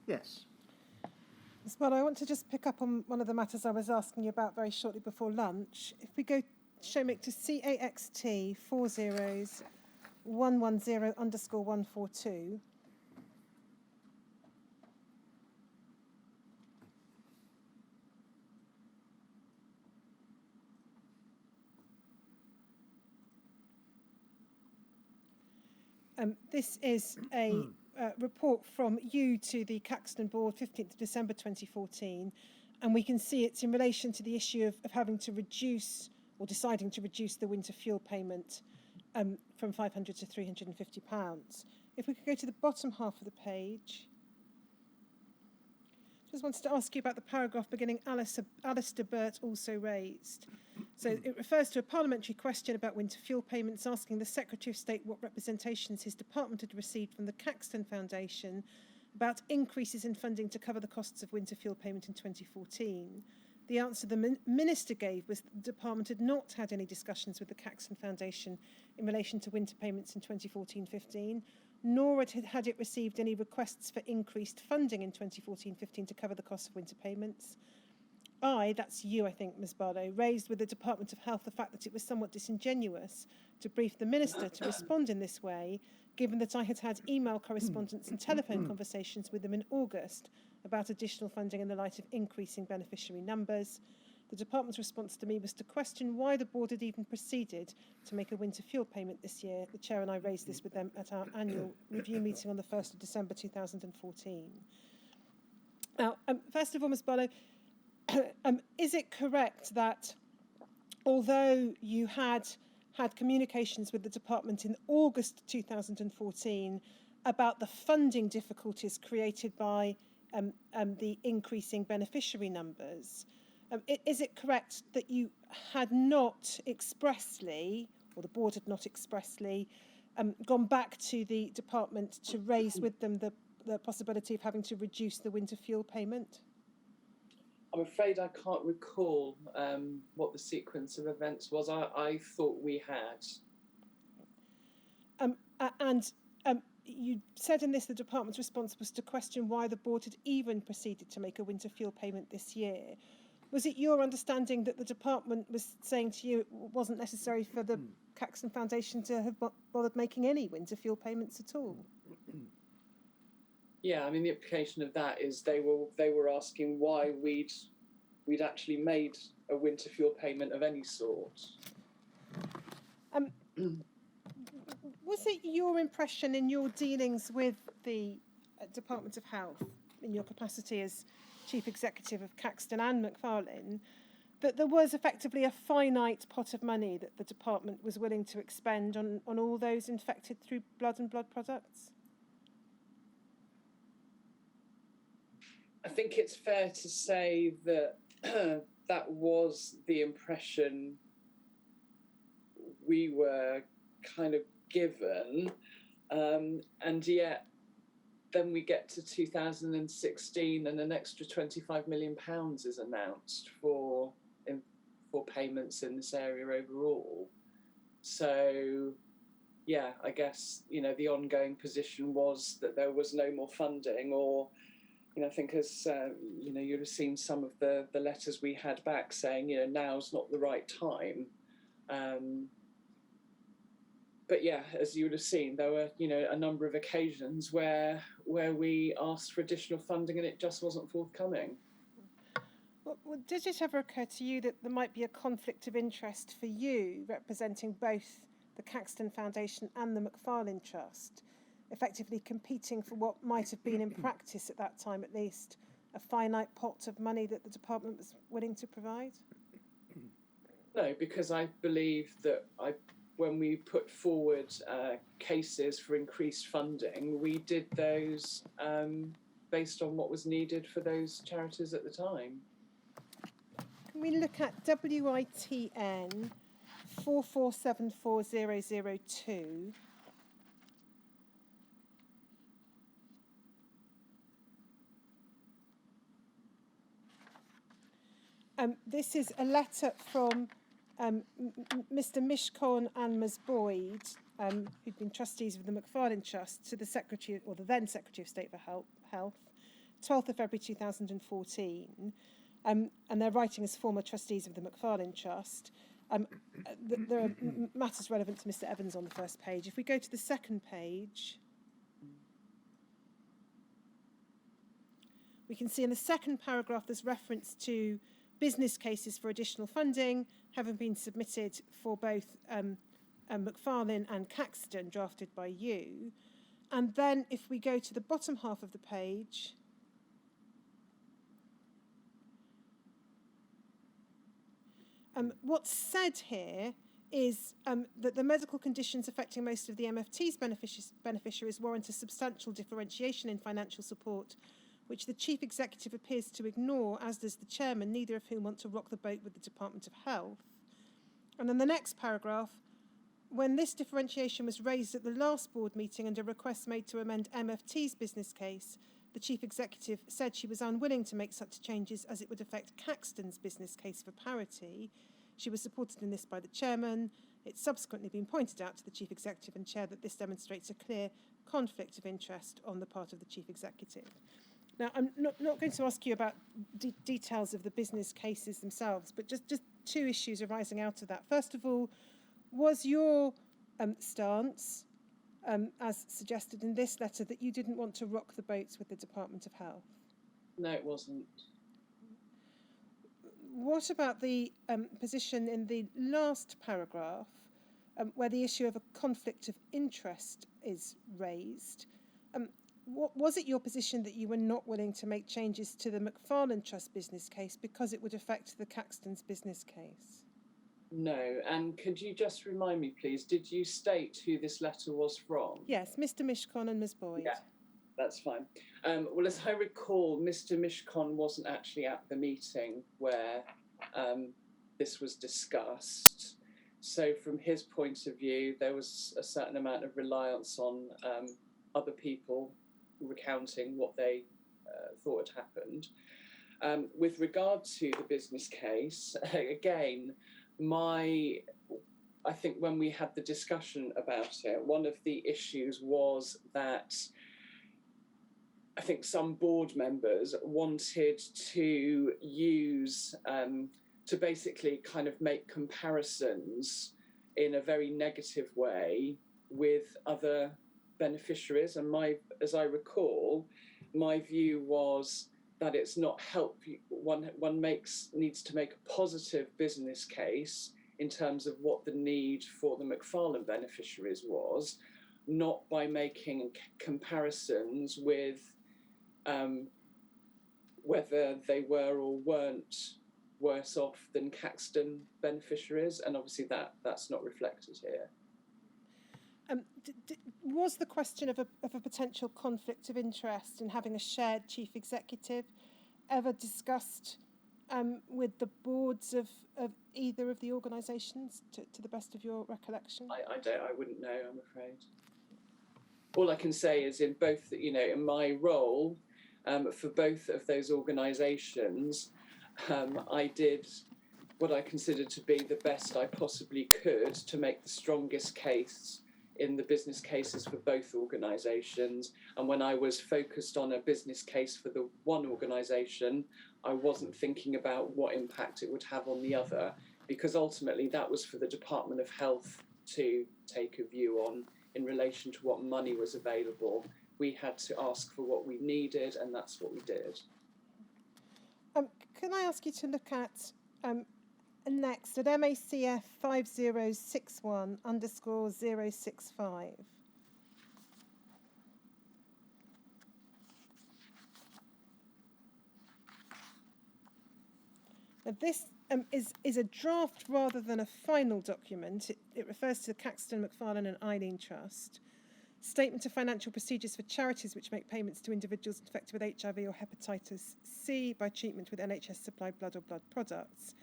Yes. Ms. Barlow, I want to just pick up on one of the matters I was asking you about very shortly before lunch. If we go, Shomik, to CAXT 40110_142. This is a report from you to the Caxton board, 15th of December 2014, and we can see it's in relation to the issue of having to reduce or deciding to reduce the winter fuel payment from £500 to £350. If we could go to the bottom half of the page. Just wanted to ask you about the paragraph beginning, Alistair Burt also raised. So it refers to a parliamentary question about winter fuel payments, asking the Secretary of State what representations his department had received from the Caxton Foundation about increases in funding to cover the costs of winter fuel payment in 2014. The answer the Minister gave was that the department had not had any discussions with the Caxton Foundation in relation to winter payments in 2014-15, nor had it received any requests for increased funding in 2014-15 to cover the costs of winter payments. That's you, I think, Ms. Barlow, raised with the Department of Health the fact that it was somewhat disingenuous to brief the Minister to respond in this way, given that I had had email correspondence and telephone conversations with them in August about additional funding in the light of increasing beneficiary numbers. The Department's response to me was to question why the board had even proceeded to make a winter fuel payment this year. The Chair and I raised this with them at our annual review meeting on the 1st of December 2014. Now, first of all, Ms. Barlow, is it correct that although you had communications with the department in August 2014 about the funding difficulties created by the increasing beneficiary numbers, is it correct that you had not expressly, or the board had not expressly, gone back to the department to raise with them the possibility of having to reduce the winter fuel payment? I'm afraid I can't recall what the sequence of events was. I thought we had. You said in this the department's response was to question why the board had even proceeded to make a winter fuel payment this year. Was it your understanding that the department was saying to you it wasn't necessary for the Caxton Foundation to have bothered making any winter fuel payments at all? Yeah, I mean, the implication of that is they were asking why we'd actually made a winter fuel payment of any sort. Was it your impression in your dealings with the Department of Health, in your capacity as Chief Executive of Caxton and Mcfarland, that there was effectively a finite pot of money that the department was willing to expend on all those infected through blood and blood products? I think it's fair to say that that was the impression we were kind of given, and yet then we get to 2016 and an extra £25 million is announced for payments in this area overall. So yeah, I guess, the ongoing position was that there was no more funding, or I think as you'd have seen some of the letters we had back saying now's not the right time. But yeah, as you would have seen, there were a number of occasions where we asked for additional funding and it just wasn't forthcoming. Well, did it ever occur to you that there might be a conflict of interest for you representing both the Caxton Foundation and the Mcfarland Trust, effectively competing for what might have been in practice at that time at least a finite pot of money that the department was willing to provide? No, because I believe that when we put forward cases for increased funding, we did those based on what was needed for those charities at the time. Can we look at WITN 4474002? This is a letter from Mr. Mishcon and Ms. Boyd, who'd been trustees of the Mcfarland Trust, to the Secretary, or the then Secretary of State for Health, 12th of February 2014, and they're writing as former trustees of the Mcfarland Trust. There are matters relevant to Mr. Evans on the first page. If we go to the second page, we can see in the second paragraph there's reference to business cases for additional funding having been submitted for both Mcfarland and Caxton, drafted by you. And then if we go to the bottom half of the page, what's said here is that the medical conditions affecting most of the MFT's beneficiaries warrant a substantial differentiation in financial support, which the Chief Executive appears to ignore, as does the Chairman, neither of whom want to rock the boat with the Department of Health. And then the next paragraph, when this differentiation was raised at the last board meeting and a request made to amend MFT's business case, the Chief Executive said she was unwilling to make such changes as it would affect Caxton's business case for parity. She was supported in this by the Chairman. It's subsequently been pointed out to the Chief Executive and Chair that this demonstrates a clear conflict of interest on the part of the Chief Executive. Now, I'm not going to ask you about details of the business cases themselves, but just two issues arising out of that. First of all, was your stance, as suggested in this letter, that you didn't want to rock the boats with the Department of Health? No, it wasn't. What about the position in the last paragraph, where the issue of a conflict of interest is raised? Was it your position that you were not willing to make changes to the Mcfarland Trust business case because it would affect the Caxton's business case? No, and could you just remind me, please, did you state who this letter was from? Yes, Mr. Mishcon and Ms. Boyd. Yeah, that's fine. Well, as I recall, Mr. Mishcon wasn't actually at the meeting where this was discussed. So from his point of view, there was a certain amount of reliance on other people recounting what they thought had happened. With regard to the business case, again, I think when we had the discussion about it, one of the issues was that I think some board members wanted to use, to basically kind of make comparisons in a very negative way with other beneficiaries. And as I recall, my view was that it's not one needs to make a positive business case in terms of what the need for the Mcfarland beneficiaries was, not by making comparisons with whether they were or weren't worse off than Caxton beneficiaries, and obviously that's not reflected here. Was the question of a potential conflict of interest in having a shared chief executive ever discussed with the boards of either of the organisations, to the best of your recollection? I wouldn't know, I'm afraid. All I can say is in both, in my role for both of those organisations, I did what I considered to be the best I possibly could to make the strongest case in the business cases for both organisations. And when I was focused on a business case for the one organisation, I wasn't thinking about what impact it would have on the other, because ultimately that was for the Department of Health to take a view on in relation to what money was available. We had to ask for what we needed, and that's what we did. Can I ask you to look at next at MACF 5061_065? Now this is a draft rather than a final document. It refers to the Caxton, Mcfarland and Eileen Trust. Statement of financial procedures for charities which make payments to individuals infected with HIV or hepatitis C by treatment with NHS-supplied blood or blood products.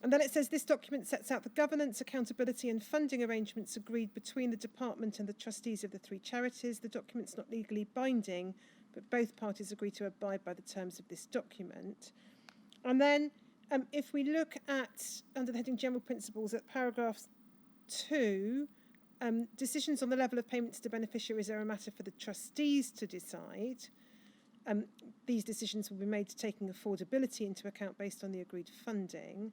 And then it says this document sets out the governance, accountability and funding arrangements agreed between the department and the trustees of the three charities. The document's not legally binding, but both parties agree to abide by the terms of this document. And then if we look at, under the heading General Principles, at paragraph 2, decisions on the level of payments to beneficiaries are a matter for the trustees to decide. These decisions will be made taking affordability into account based on the agreed funding.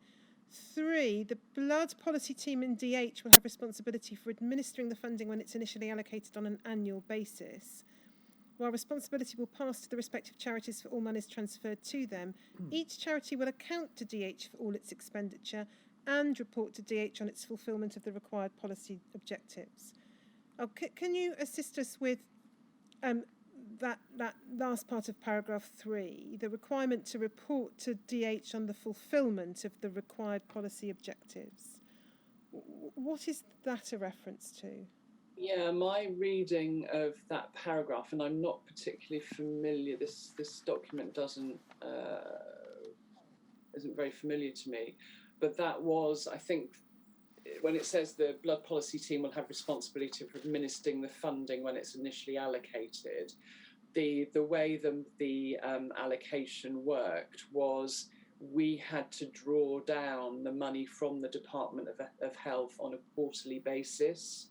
3, the blood policy team in DH will have responsibility for administering the funding when it's initially allocated on an annual basis. While responsibility will pass to the respective charities for all monies transferred to them, each charity will account to DH for all its expenditure and report to DH on its fulfilment of the required policy objectives. Can you assist us with that last part of paragraph 3, the requirement to report to DH on the fulfilment of the required policy objectives? What is that a reference to? Yeah, my reading of that paragraph, and I'm not particularly familiar, this document isn't very familiar to me, but that was, I think, when it says the blood policy team will have responsibility for administering the funding when it's initially allocated, the way the allocation worked was we had to draw down the money from the Department of Health on a quarterly basis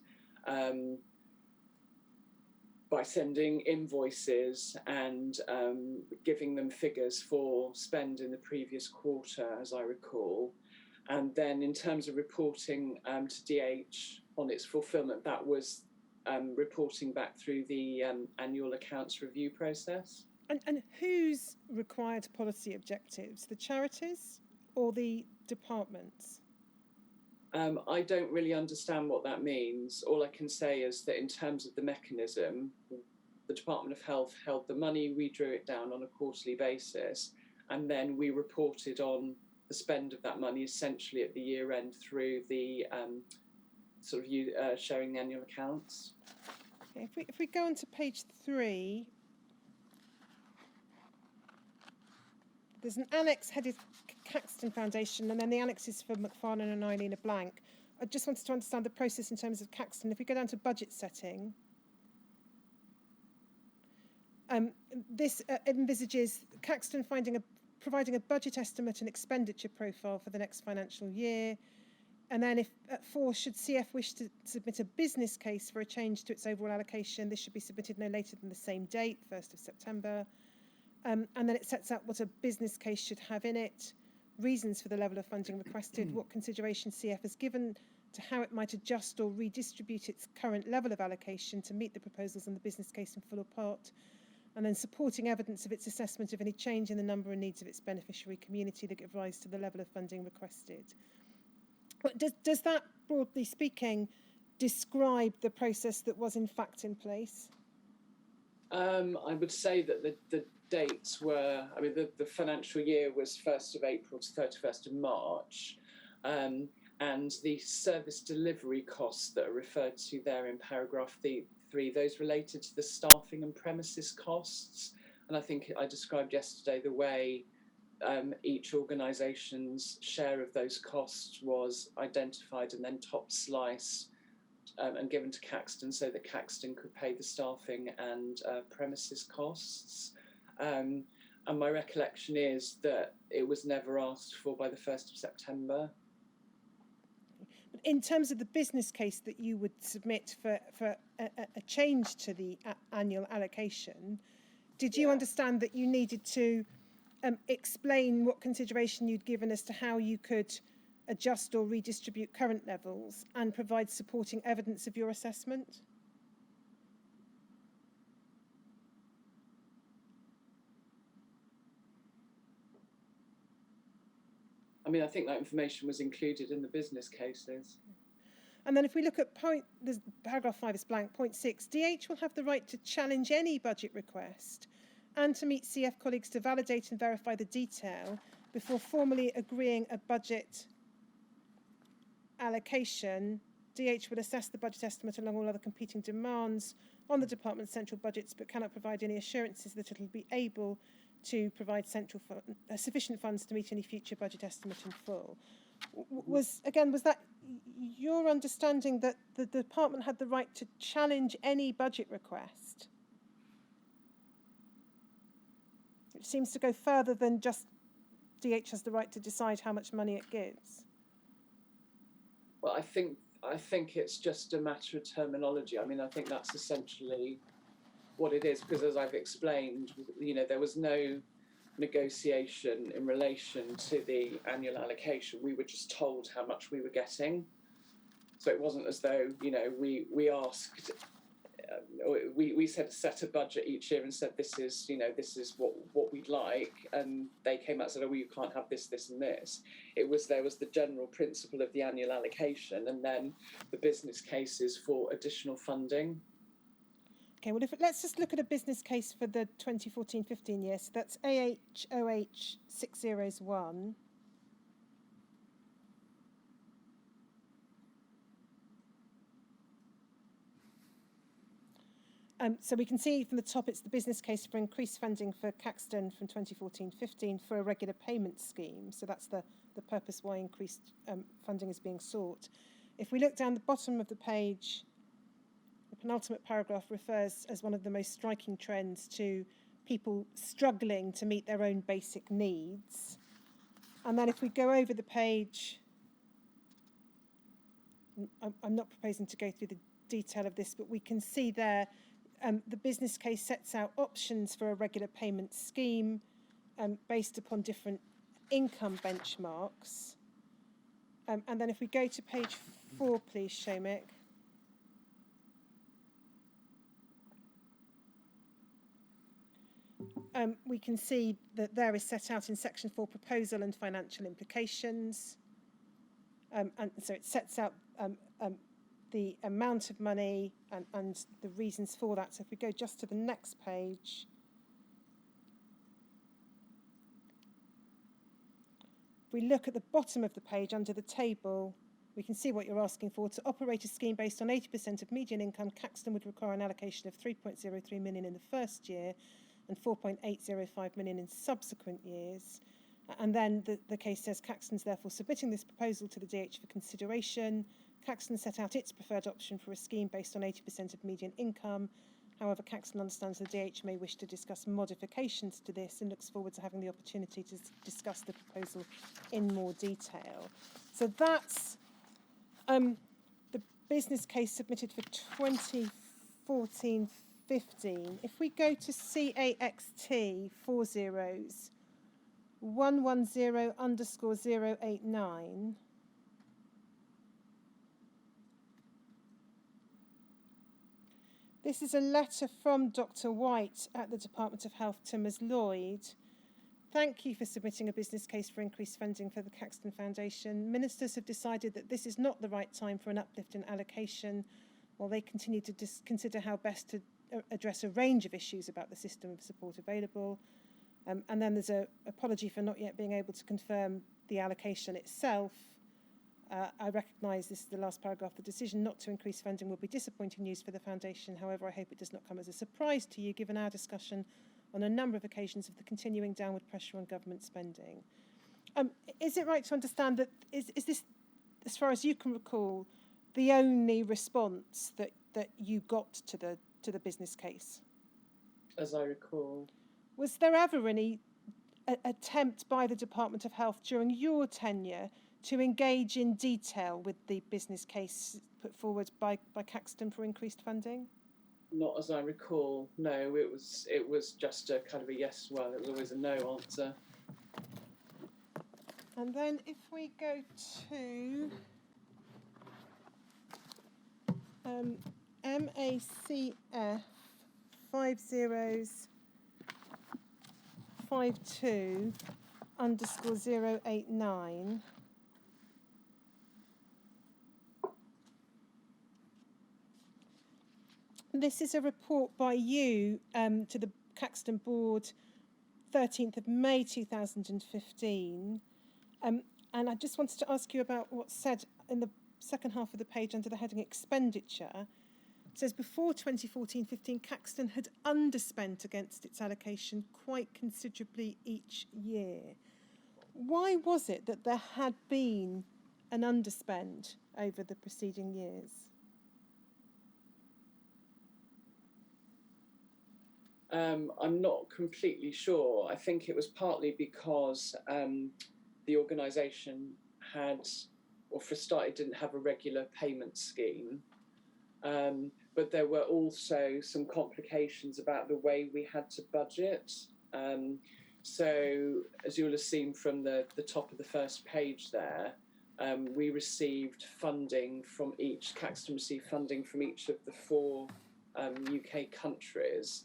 by sending invoices and giving them figures for spend in the previous quarter, as I recall. And then in terms of reporting to DH on its fulfilment, that was reporting back through the annual accounts review process. And whose required policy objectives? The charities or the departments? I don't really understand what that means. All I can say is that in terms of the mechanism, the Department of Health held the money, we drew it down on a quarterly basis, and then we reported on the spend of that money essentially at the year end through the sharing the annual accounts. Okay, if we go on to page 3, there's an annex headed Caxton Foundation, and then the annexes for Mcfarland and Eileen are blank. I just wanted to understand the process in terms of Caxton. If we go down to budget setting, this envisages Caxton providing a budget estimate and expenditure profile for the next financial year. And then if at 4, should CF wish to submit a business case for a change to its overall allocation, this should be submitted no later than the same date, 1st of September. And then it sets out what a business case should have in it, reasons for the level of funding requested, what consideration CF has given to how it might adjust or redistribute its current level of allocation to meet the proposals on the business case in full or part, and then supporting evidence of its assessment of any change in the number and needs of its beneficiary community that give rise to the level of funding requested. But does that, broadly speaking, describe the process that was in fact in place? I would say that the dates were, the financial year was 1st of April to 31st of March, and the service delivery costs that are referred to there in paragraph 3, those related to the staffing and premises costs. And I think I described yesterday the way each organisation's share of those costs was identified and then top slice and given to Caxton so that Caxton could pay the staffing and premises costs. And my recollection is that it was never asked for by the 1st of September. In terms of the business case that you would submit for a change to the annual allocation, did you understand that you needed to explain what consideration you'd given as to how you could adjust or redistribute current levels and provide supporting evidence of your assessment? I think that information was included in the business cases. And then if we look at paragraph 5 is blank, point 6, DH will have the right to challenge any budget request and to meet CF colleagues to validate and verify the detail before formally agreeing a budget allocation. DH will assess the budget estimate along all other competing demands on the department's central budgets, but cannot provide any assurances that it will be able to provide sufficient funds to meet any future budget estimate in full. Was that your understanding that the department had the right to challenge any budget request? It seems to go further than just DH has the right to decide how much money it gives. Well, I think it's just a matter of terminology. I think that's essentially what it is, because as I've explained, there was no negotiation in relation to the annual allocation. We were just told how much we were getting. So it wasn't as though, we asked, we set a budget each year and said, this is what we'd like. And they came out and said, oh, well, you can't have this, this and this. There was the general principle of the annual allocation, and then the business cases for additional funding. Okay, well, let's just look at a business case for the 2014-15 year. So that's AHOH 601. So we can see from the top, it's the business case for increased funding for Caxton from 2014-15 for a regular payment scheme. So that's the purpose why increased funding is being sought. If we look down the bottom of the page, the penultimate paragraph refers as one of the most striking trends to people struggling to meet their own basic needs. And then if we go over the page, I'm not proposing to go through the detail of this, but we can see there the business case sets out options for a regular payment scheme based upon different income benchmarks. And then if we go to page 4, please, Shomik. We can see that there is set out in section 4 proposal and financial implications. And so it sets out the amount of money and the reasons for that. So if we go just to the next page, if we look at the bottom of the page under the table, we can see what you're asking for. To operate a scheme based on 80% of median income, Caxton would require an allocation of 3.03 million in the first year and 4.805 million in subsequent years. And then the case says Caxton's therefore submitting this proposal to the DH for consideration. Caxton set out its preferred option for a scheme based on 80% of median income. However, Caxton understands the DH may wish to discuss modifications to this and looks forward to having the opportunity to discuss the proposal in more detail. So that's the business case submitted for 2014-15. If we go to CAXT 4 zeros, 110_089, this is a letter from Dr. White at the Department of Health to Ms. Lloyd. Thank you for submitting a business case for increased funding for the Caxton Foundation. Ministers have decided that this is not the right time for an uplift in allocation, while they continue to consider how best to address a range of issues about the system of support available. And then there's an apology for not yet being able to confirm the allocation itself. I recognise this is the last paragraph. The decision not to increase funding will be disappointing news for the Foundation. However, I hope it does not come as a surprise to you, given our discussion on a number of occasions of the continuing downward pressure on government spending. Is it right to understand that is this, as far as you can recall, the only response that you got to the business case? As I recall. Was there ever any attempt by the Department of Health during your tenure to engage in detail with the business case put forward by Caxton for increased funding? Not as I recall, no. It was just a kind of a yes, well, it was always a no answer. And then if we go to MACF 5052_089. This is a report by you to the Caxton board 13th of May 2015. And I just wanted to ask you about what's said in the second half of the page under the heading expenditure. It says before 2014-15, Caxton had underspent against its allocation quite considerably each year. Why was it that there had been an underspend over the preceding years? I'm not completely sure. I think it was partly because the organisation had, or for a start, it didn't have a regular payment scheme. but there were also some complications about the way we had to budget. So as you'll have seen from the top of the first page there, we received funding from Caxton received funding from each of the 4 UK countries,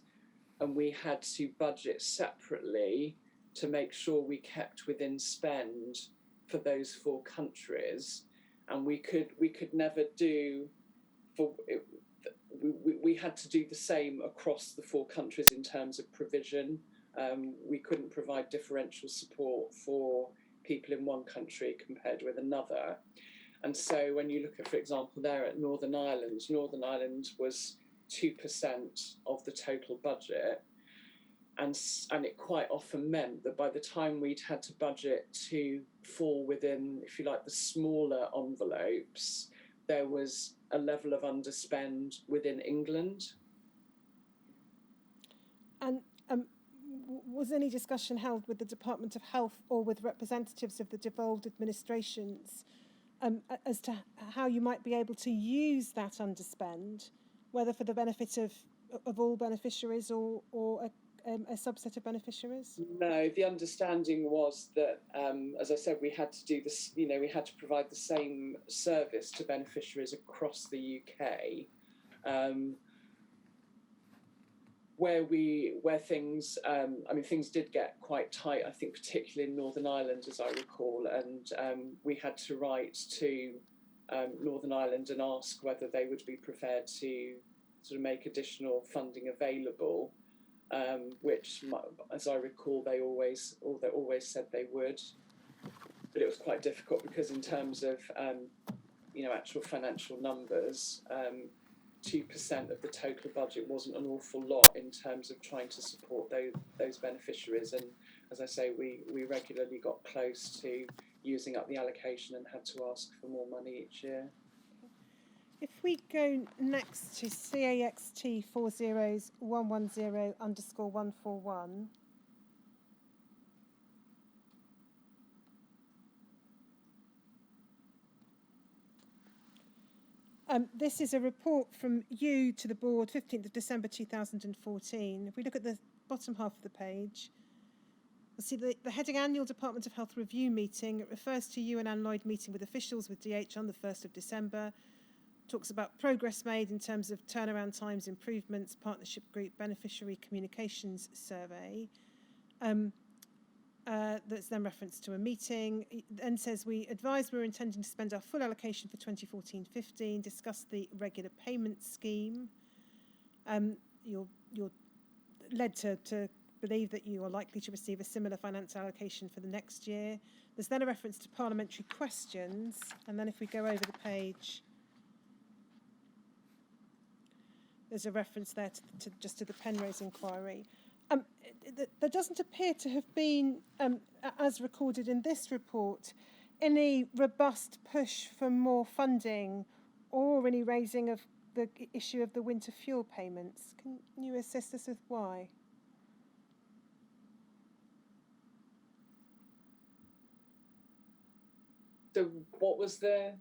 and we had to budget separately to make sure we kept within spend for those 4 countries. And we could never do, we had to do the same across the 4 countries in terms of provision. We couldn't provide differential support for people in one country compared with another. And so when you look at, for example, there at Northern Ireland was 2% of the total budget. And it quite often meant that by the time we'd had to budget to fall within, if you like, the smaller envelopes, there was a level of underspend within England. And was any discussion held with the Department of Health or with representatives of the devolved administrations as to how you might be able to use that underspend, whether for the benefit of all beneficiaries or a subset of beneficiaries? No, the understanding was that, as I said, we had to do this. We had to provide the same service to beneficiaries across the UK. Where things, things did get quite tight, I think, particularly in Northern Ireland, as I recall, and we had to write to Northern Ireland and ask whether they would be prepared to sort of make additional funding available, which, as I recall, they always said they would. But it was quite difficult because in terms of, actual financial numbers, 2% of the total budget wasn't an awful lot in terms of trying to support those beneficiaries. And as I say, we regularly got close to using up the allocation and had to ask for more money each year. If we go next to CAXT 40110_141. This is a report from you to the board, 15th of December 2014. If we look at the bottom half of the page, we'll see the heading Annual Department of Health Review Meeting. It refers to you and Ann Lloyd meeting with officials with DH on the 1st of December. Talks about progress made in terms of turnaround times, improvements, partnership group, beneficiary communications survey. That's then referenced to a meeting. It then says, we advise we're intending to spend our full allocation for 2014-15, discuss the regular payment scheme. You're led to believe that you are likely to receive a similar finance allocation for the next year. There's then a reference to parliamentary questions, and then if we go over the page, there's a reference there to the Penrose inquiry. There doesn't appear to have been, as recorded in this report, any robust push for more funding or any raising of the issue of the winter fuel payments. Can you assist us with why? So what was the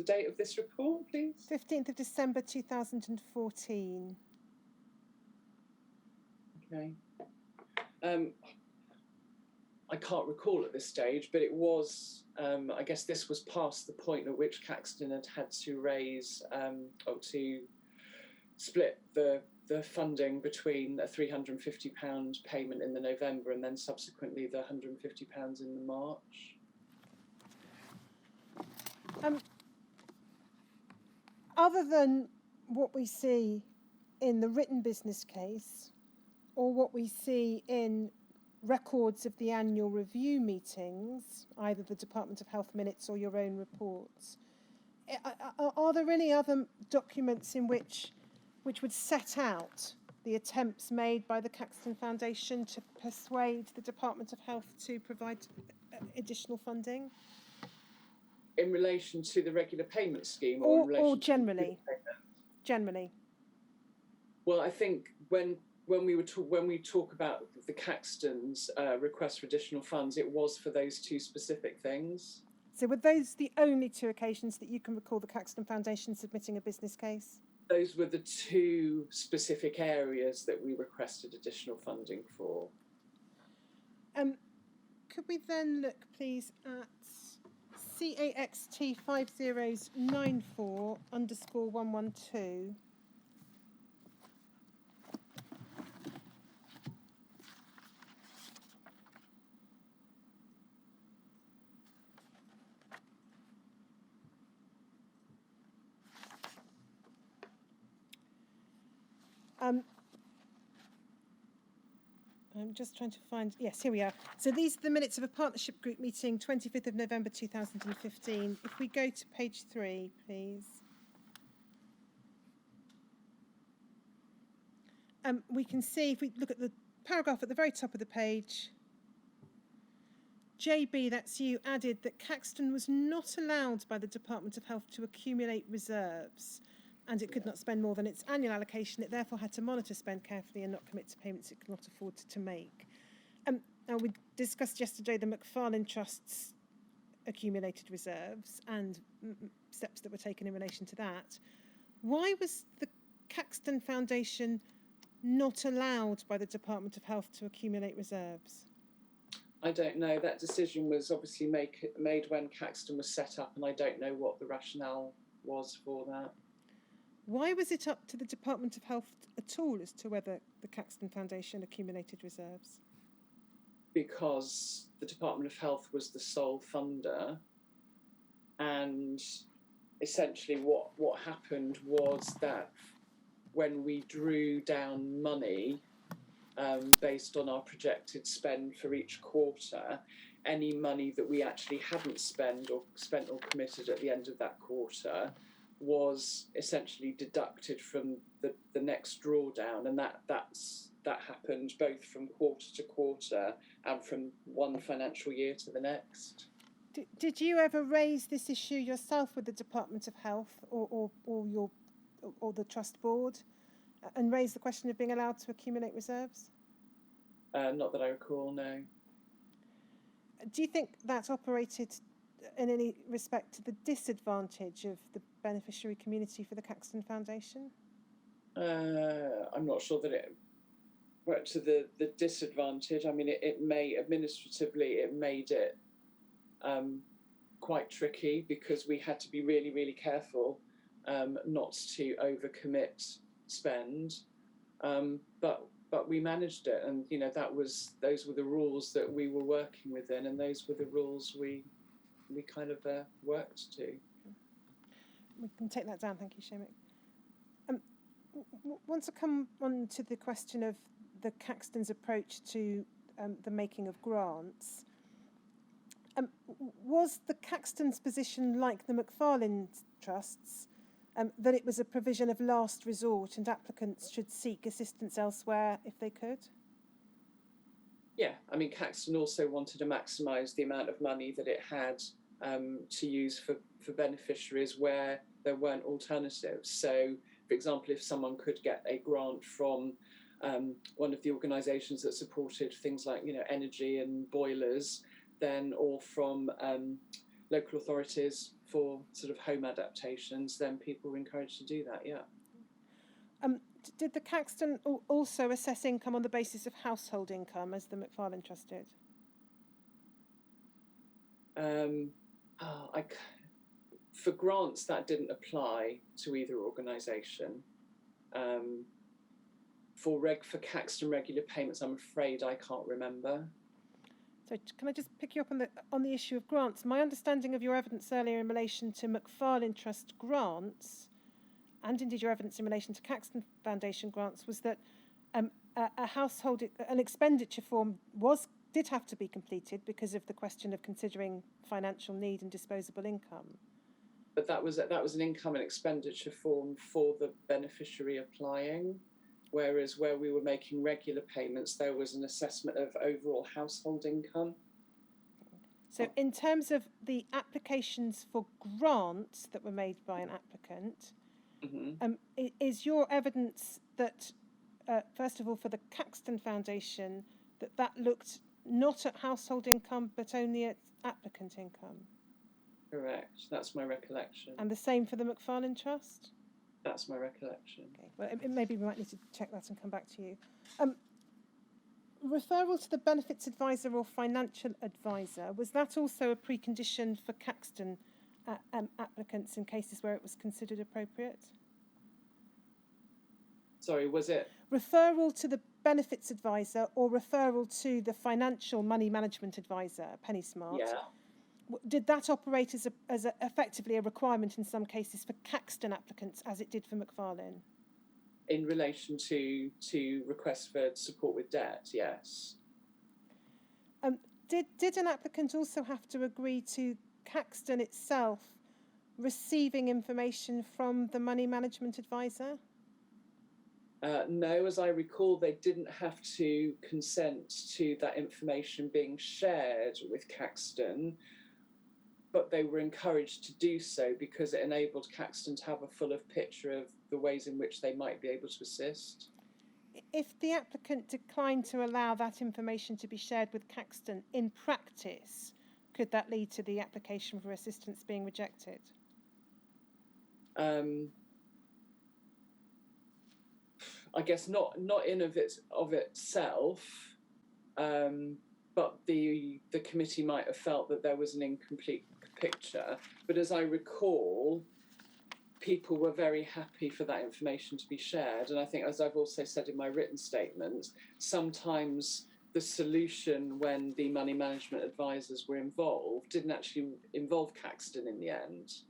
date of this report, please? 15th of December 2014. Okay. I can't recall at this stage, but it was, I guess this was past the point at which Caxton had to raise, or to split the funding between a £350 payment in the November and then subsequently the £150 in the March. Other than what we see in the written business case, or what we see in records of the annual review meetings, either the Department of Health minutes or your own reports, are there any other documents in which would set out the attempts made by the Caxton Foundation to persuade the Department of Health to provide additional funding? In relation to the regular payment scheme, or generally? Generally. Well, I think when we talk about the Caxton's request for additional funds, it was for those two specific things. So were those the only two occasions that you can recall the Caxton Foundation submitting a business case? Those were the two specific areas that we requested additional funding for. Could we then look, please, at CAXT 5094_112? I'm just trying to find, yes, here we are. So these are the minutes of a partnership group meeting, 25th of November 2015. If we go to page 3, please. We can see, if we look at the paragraph at the very top of the page, JB, that's you, added that Caxton was not allowed by the Department of Health to accumulate reserves, and it could not spend more than its annual allocation. It therefore had to monitor spend carefully and not commit to payments it could not afford to make. Now, we discussed yesterday the Mcfarland Trust's accumulated reserves and steps that were taken in relation to that. Why was the Caxton Foundation not allowed by the Department of Health to accumulate reserves? I don't know. That decision was obviously made when Caxton was set up, and I don't know what the rationale was for that. Why was it up to the Department of Health at all as to whether the Caxton Foundation accumulated reserves? Because the Department of Health was the sole funder, and essentially what happened was that when we drew down money based on our projected spend for each quarter, any money that we actually hadn't spent or committed at the end of that quarter was essentially deducted from the next drawdown, and that happened both from quarter to quarter and from one financial year to the next. Did you ever raise this issue yourself with the Department of Health or the Trust Board and raise the question of being allowed to accumulate reserves? Not that I recall, no. Do you think that operated in any respect to the disadvantage of the beneficiary community for the Caxton Foundation? I'm not sure that it worked to the disadvantage. I mean, it may administratively, it made it quite tricky because we had to be really, really careful not to overcommit spend. But we managed it, and those were the rules that we were working within, and those were the rules we kind of worked to. We can take that down, thank you, Seamus. Want to come on to the question of the Caxton's approach to the making of grants. Was the Caxton's position like the Mcfarland Trust's, that it was a provision of last resort and applicants should seek assistance elsewhere if they could? Yeah, I mean, Caxton also wanted to maximise the amount of money that it had to use for beneficiaries where there weren't alternatives. So, for example, if someone could get a grant from one of the organisations that supported things like, energy and boilers, then or from local authorities for sort of home adaptations, then people were encouraged to do that, yeah. Did the Caxton also assess income on the basis of household income, as the Mcfarland Trust did? For grants, that didn't apply to either organisation. For Caxton regular payments, I'm afraid I can't remember. So can I just pick you up on the issue of grants? My understanding of your evidence earlier in relation to Mcfarland Trust grants, and indeed your evidence in relation to Caxton Foundation grants, was that an expenditure form did have to be completed because of the question of considering financial need and disposable income. But that was an income and expenditure form for the beneficiary applying. Whereas where we were making regular payments, there was an assessment of overall household income. So in terms of the applications for grants that were made by an applicant, is your evidence that, first of all, for the Caxton Foundation, that looked not at household income but only at applicant income? Correct, that's my recollection. And the same for the Mcfarland Trust? That's my recollection. Okay. Well, maybe we might need to check that and come back to you. Referral to the benefits advisor or financial advisor, was that also a precondition for Caxton applicants in cases where it was considered appropriate? Sorry, was it? Referral to the benefits advisor or referral to the financial money management advisor, Penny Smart? Yeah. Did that operate as effectively a requirement in some cases for Caxton applicants as it did for Mcfarland? In relation to requests for support with debt, yes. Did an applicant also have to agree to Caxton itself receiving information from the money management advisor? No, as I recall, they didn't have to consent to that information being shared with Caxton, but they were encouraged to do so because it enabled Caxton to have a fuller picture of the ways in which they might be able to assist. If the applicant declined to allow that information to be shared with Caxton, in practice, could that lead to the application for assistance being rejected? I guess not in of itself, but the committee might have felt that there was an incomplete picture. But as I recall, people were very happy for that information to be shared. And I think, as I've also said in my written statement, sometimes the solution when the money management advisors were involved didn't actually involve Caxton in the end.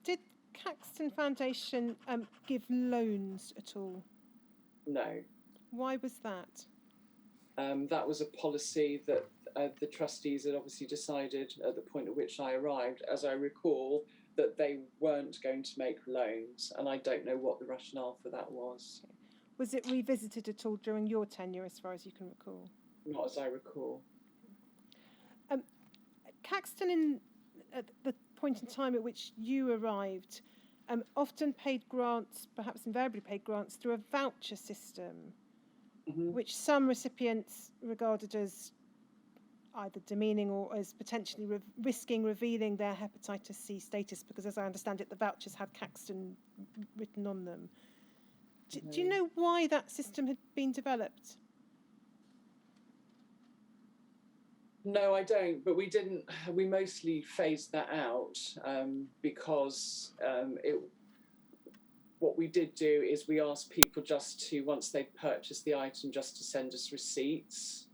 Did Caxton Foundation give loans at all? No. Why was that? That was a policy that the trustees had obviously decided at the point at which I arrived, as I recall, that they weren't going to make loans, and I don't know what the rationale for that was. Okay. Was it revisited at all during your tenure, as far as you can recall? Not as I recall. Caxton, at the point in time at which you arrived, often paid grants, perhaps invariably paid grants, through a voucher system, which some recipients regarded as either demeaning or as potentially risking revealing their hepatitis C status, because as I understand it, the vouchers had Caxton written on them. Do you know why that system had been developed? No, I don't, but we mostly phased that out because what we did do is we asked people just to, once they'd purchased the item, just to send us receipts.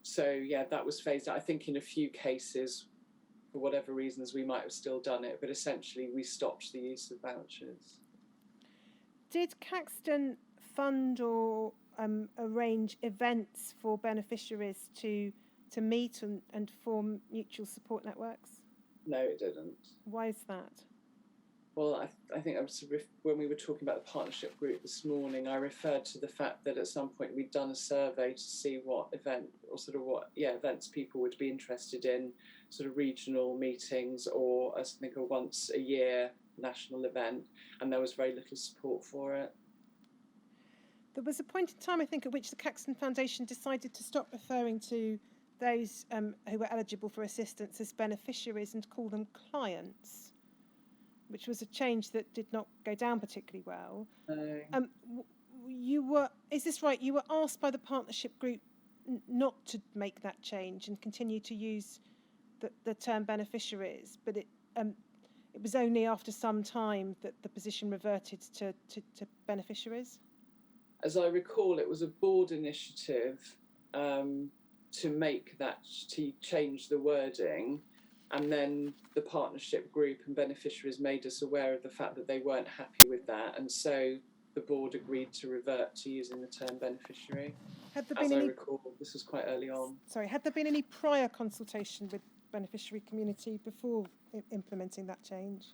So yeah, that was phased out. I think in a few cases, for whatever reasons, we might have still done it, but essentially we stopped the use of vouchers. Did Caxton fund or arrange events for beneficiaries to meet and form mutual support networks? No, it didn't. Why is that? Well, I think when we were talking about the partnership group this morning, I referred to the fact that at some point we'd done a survey to see what events people would be interested in, sort of regional meetings or I think a once a year national event, and there was very little support for it. There was a point in time, I think, at which the Caxton Foundation decided to stop referring to those who were eligible for assistance as beneficiaries and call them clients, which was a change that did not go down particularly well. Is this right? You were asked by the partnership group not to make that change and continue to use the term beneficiaries, but it was only after some time that the position reverted to beneficiaries? As I recall, it was a board initiative to make that, to change the wording, and then the partnership group and beneficiaries made us aware of the fact that they weren't happy with that, and so the board agreed to revert to using the term beneficiary. Had there been I recall, this was quite early on. Sorry, had there been any prior consultation with beneficiary community before implementing that change?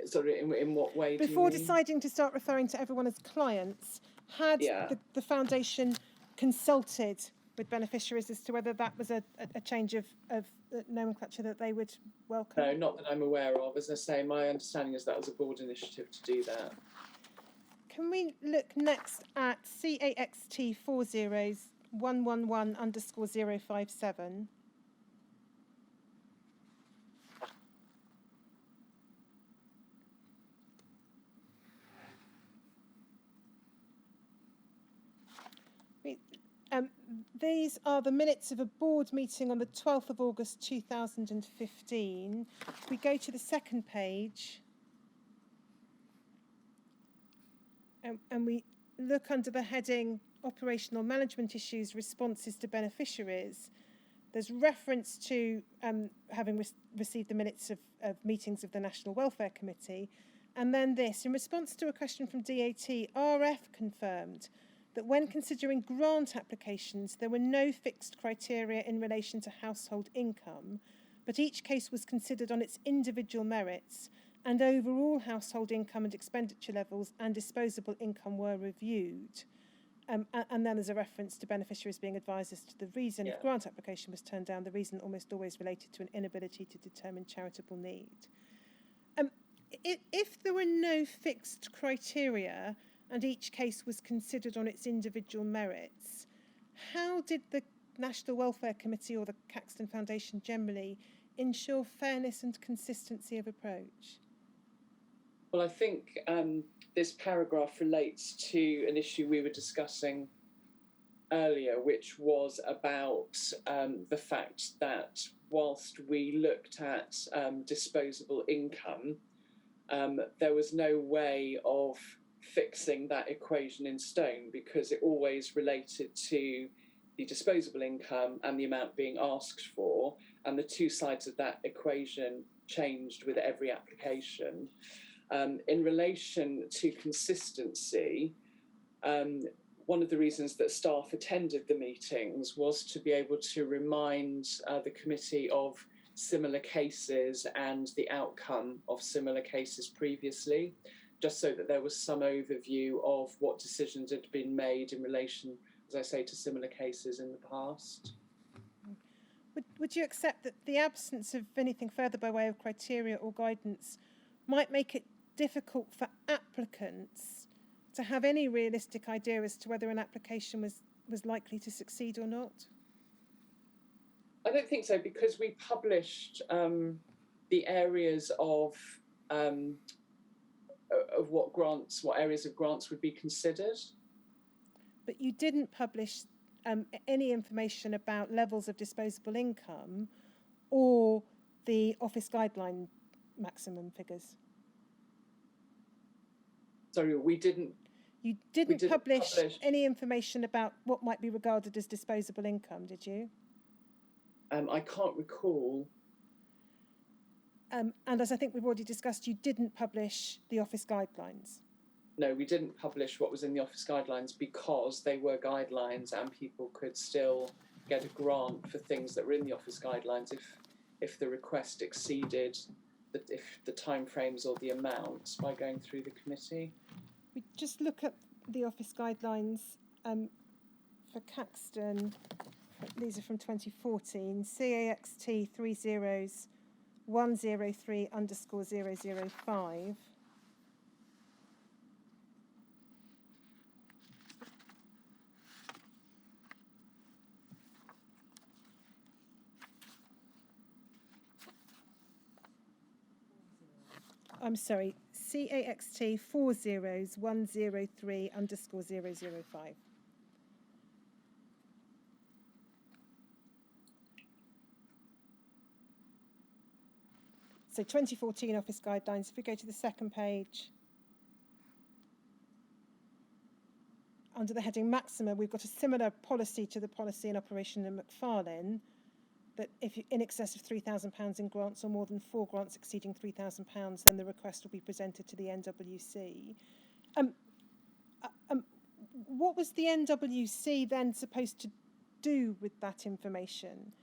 Sorry, in what way? Before deciding to start referring to everyone as clients, had the foundation consulted with beneficiaries as to whether that was a change of nomenclature that they would welcome? No, not that I'm aware of. As I say, my understanding is that was a board initiative to do that. Can we look next at CAXT 40 111_057? These are the minutes of a board meeting on the 12th of August 2015. If we go to the second page and we look under the heading Operational Management Issues, Responses to Beneficiaries, there's reference to having received the minutes of meetings of the National Welfare Committee. And then this, in response to a question from DAT, RF confirmed that when considering grant applications, there were no fixed criteria in relation to household income, but each case was considered on its individual merits, and overall household income and expenditure levels and disposable income were reviewed. And then there's a reference to beneficiaries being advised as to the reason. If grant application was turned down, the reason almost always related to an inability to determine charitable need. If there were no fixed criteria and each case was considered on its individual merits, how did the National Welfare Committee or the Caxton Foundation generally ensure fairness and consistency of approach? Well, I think this paragraph relates to an issue we were discussing earlier, which was about the fact that whilst we looked at disposable income, there was no way of fixing that equation in stone because it always related to the disposable income and the amount being asked for, and the two sides of that equation changed with every application. In relation to consistency, one of the reasons that staff attended the meetings was to be able to remind the committee of similar cases and the outcome of similar cases previously, just so that there was some overview of what decisions had been made in relation, as I say, to similar cases in the past. Would you accept that the absence of anything further by way of criteria or guidance might make it difficult for applicants to have any realistic idea as to whether an application was likely to succeed or not? I don't think so, because we published the areas of what areas of grants would be considered. But you didn't publish any information about levels of disposable income or the office guideline maximum figures. Sorry, we didn't. You didn't publish any information about what might be regarded as disposable income, did you? I can't recall. And as I think we've already discussed, you didn't publish the office guidelines. No, we didn't publish what was in the office guidelines because they were guidelines and people could still get a grant for things that were in the office guidelines if the request exceeded the timeframes or the amounts by going through the committee. We just look at the office guidelines for Caxton. These are from 2014. CAXT 30103_005. I'm sorry, CAXT 40103_005. So 2014 office guidelines, if we go to the second page, under the heading Maxima, we've got a similar policy to the policy in operation in Mcfarland, that if in excess of £3,000 in grants or more than 4 grants exceeding £3,000, then the request will be presented to the NWC. What was the NWC then supposed to do with that information?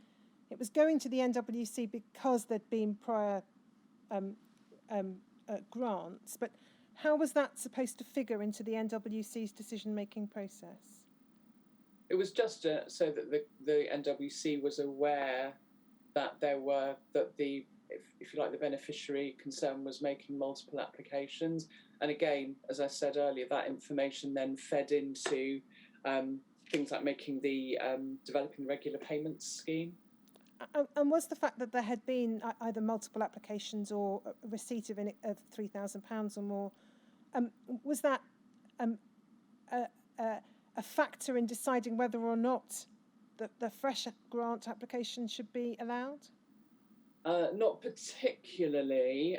It was going to the NWC because there'd been prior grants, but how was that supposed to figure into the NWC's decision-making process? It was just so that the NWC was aware that if you like, the beneficiary concern was making multiple applications. And again, as I said earlier, that information then fed into things like making the developing regular payments scheme. And was the fact that there had been either multiple applications or a receipt of £3,000 or more, was that a factor in deciding whether or not the fresh grant application should be allowed? Not particularly,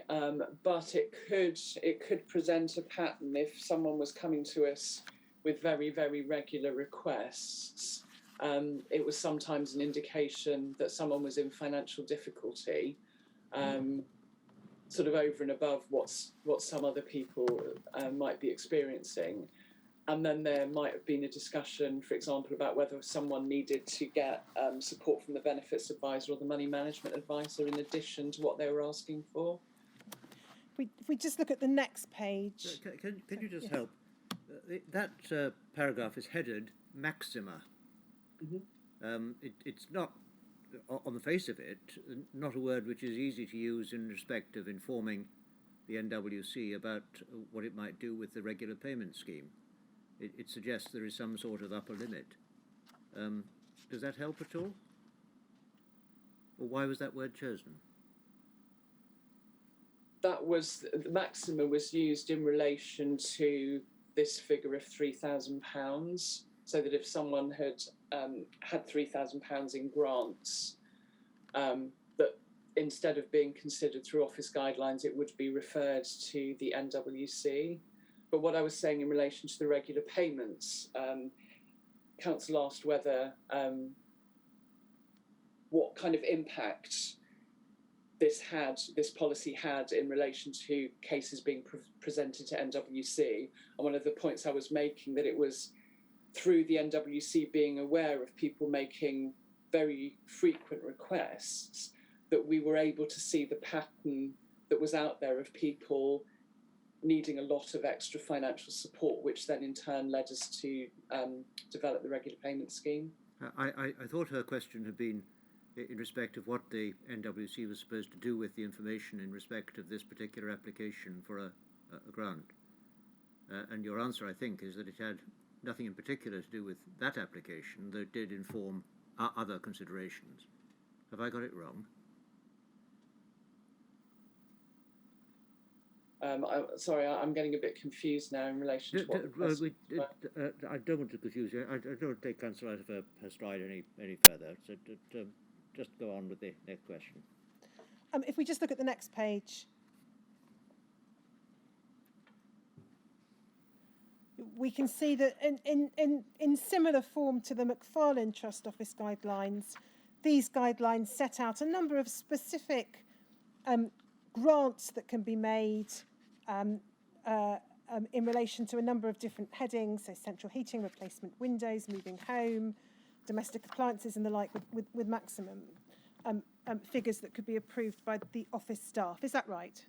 but it could present a pattern if someone was coming to us with very, very regular requests. It was sometimes an indication that someone was in financial difficulty, sort of over and above what some other people might be experiencing. And then there might have been a discussion, for example, about whether someone needed to get support from the benefits advisor or the money management advisor in addition to what they were asking for. If we just look at the next page. Can you just help? That paragraph is headed Maxima. Mm-hmm. It's not, on the face of it, not a word which is easy to use in respect of informing the NWC about what it might do with the regular payment scheme. It suggests there is some sort of upper limit. Does that help at all? Or why was that word chosen? The maxima was used in relation to this figure of £3,000, so that if someone had had £3,000 in grants, that instead of being considered through office guidelines, it would be referred to the NWC. But what I was saying in relation to the regular payments, Council asked whether what kind of impact this policy had in relation to cases being presented to NWC. And one of the points I was making, that it was through the NWC being aware of people making very frequent requests that we were able to see the pattern that was out there of people needing a lot of extra financial support, which then in turn led us to develop the regular payment scheme. I thought her question had been in respect of what the NWC was supposed to do with the information in respect of this particular application for a grant. And your answer, I think, is that it had nothing in particular to do with that application, though it did inform other considerations. Have I got it wrong? Sorry, I'm getting a bit confused now in relation to what I don't want to confuse you. I don't want to take Councillor out of her stride any further. So just go on with the next question. If we just look at the next page, we can see that in similar form to the Mcfarland Trust Office guidelines, these guidelines set out a number of specific grants that can be made in relation to a number of different headings, so central heating, replacement windows, moving home, domestic appliances and the like, with maximum figures that could be approved by the office staff. Is that right?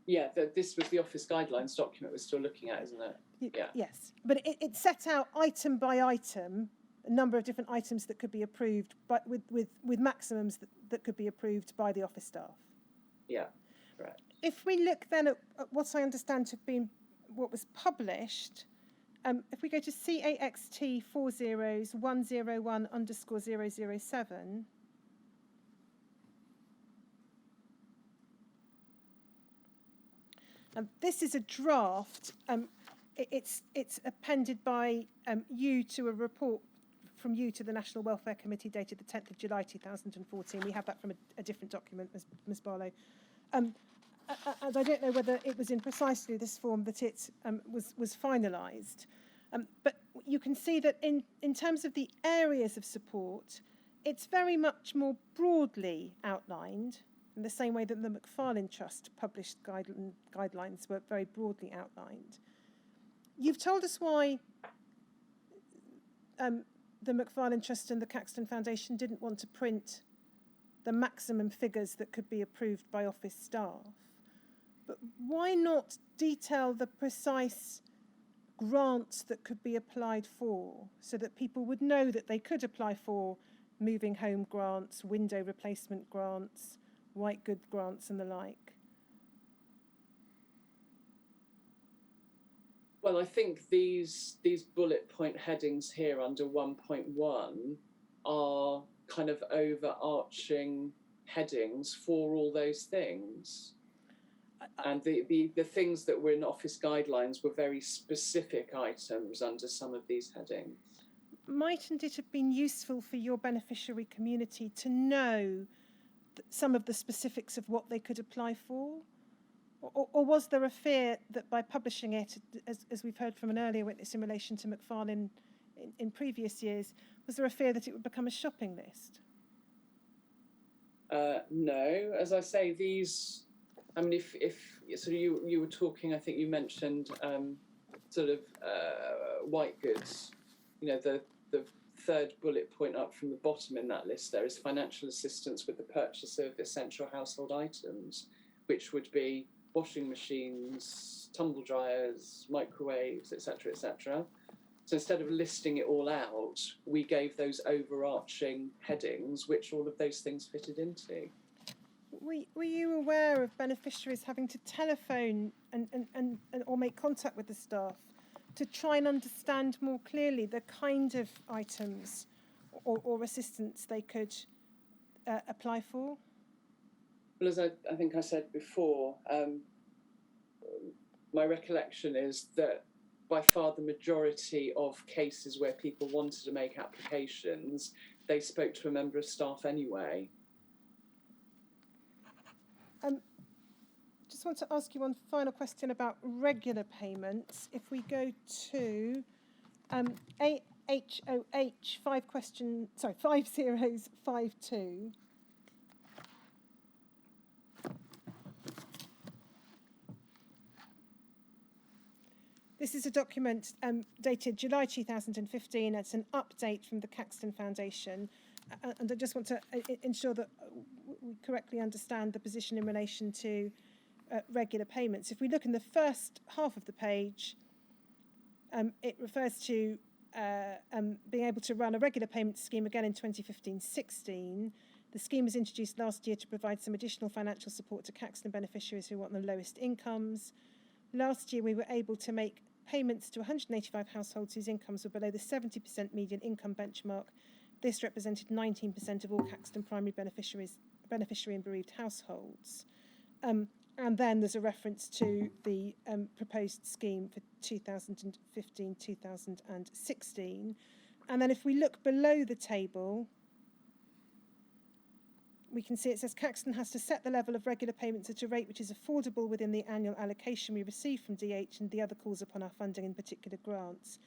Yeah, this was the office guidelines document we're still looking at, isn't it? Yeah. Yes, but it set out item by item a number of different items that could be approved, but with maximums that could be approved by the office staff. Yeah, correct. If we look then at what I understand to have been what was published, if we go to CAXT 40101_007, this is a draft. It's appended by you to a report from you to the National Welfare Committee dated the 10th of July 2014. We have that from a different document, Ms Barlow. And I don't know whether it was in precisely this form that it was finalised. But you can see that in terms of the areas of support, it's very much more broadly outlined, in the same way that the Mcfarland Trust published guidelines were very broadly outlined. You've told us why the Mcfarland Trust and the Caxton Foundation didn't want to print the maximum figures that could be approved by office staff. But why not detail the precise grants that could be applied for, so that people would know that they could apply for moving home grants, window replacement grants, white good grants and the like? Well, I think these bullet point headings here under 1.1 are kind of overarching headings for all those things. And the things that were in office guidelines were very specific items under some of these headings. Mightn't it have been useful for your beneficiary community to know some of the specifics of what they could apply for? Or was there a fear that by publishing it, as we've heard from an earlier witness in relation to Mcfarland in previous years, was there a fear that it would become a shopping list? No, as I say, these, I mean, if so you were talking, I think you mentioned sort of white goods. You know, the third bullet point up from the bottom in that list there is financial assistance with the purchase of essential household items, which would be washing machines, tumble dryers, microwaves, etc., etc. So instead of listing it all out, we gave those overarching headings, which all of those things fitted into. Were you aware of beneficiaries having to telephone and or make contact with the staff to try and understand more clearly the kind of items or assistance they could apply for? Well, as I think I said before, my recollection is that by far the majority of cases where people wanted to make applications, they spoke to a member of staff anyway. Just want to ask you one final question about regular payments. If we go to AHOH 5052. This is a document dated July 2015. It's an update from the Caxton Foundation. And I just want to ensure that we correctly understand the position in relation to regular payments. If we look in the first half of the page, it refers to being able to run a regular payment scheme again in 2015-16. The scheme was introduced last year to provide some additional financial support to Caxton beneficiaries who want the lowest incomes. Last year, we were able to make payments to 185 households whose incomes were below the 70% median income benchmark. This represented 19% of all Caxton primary beneficiary and bereaved households. And then there's a reference to the proposed scheme for 2015-2016. And then if we look below the table, we can see it says Caxton has to set the level of regular payments at a rate which is affordable within the annual allocation we receive from DH and the other calls upon our funding, in particular grants.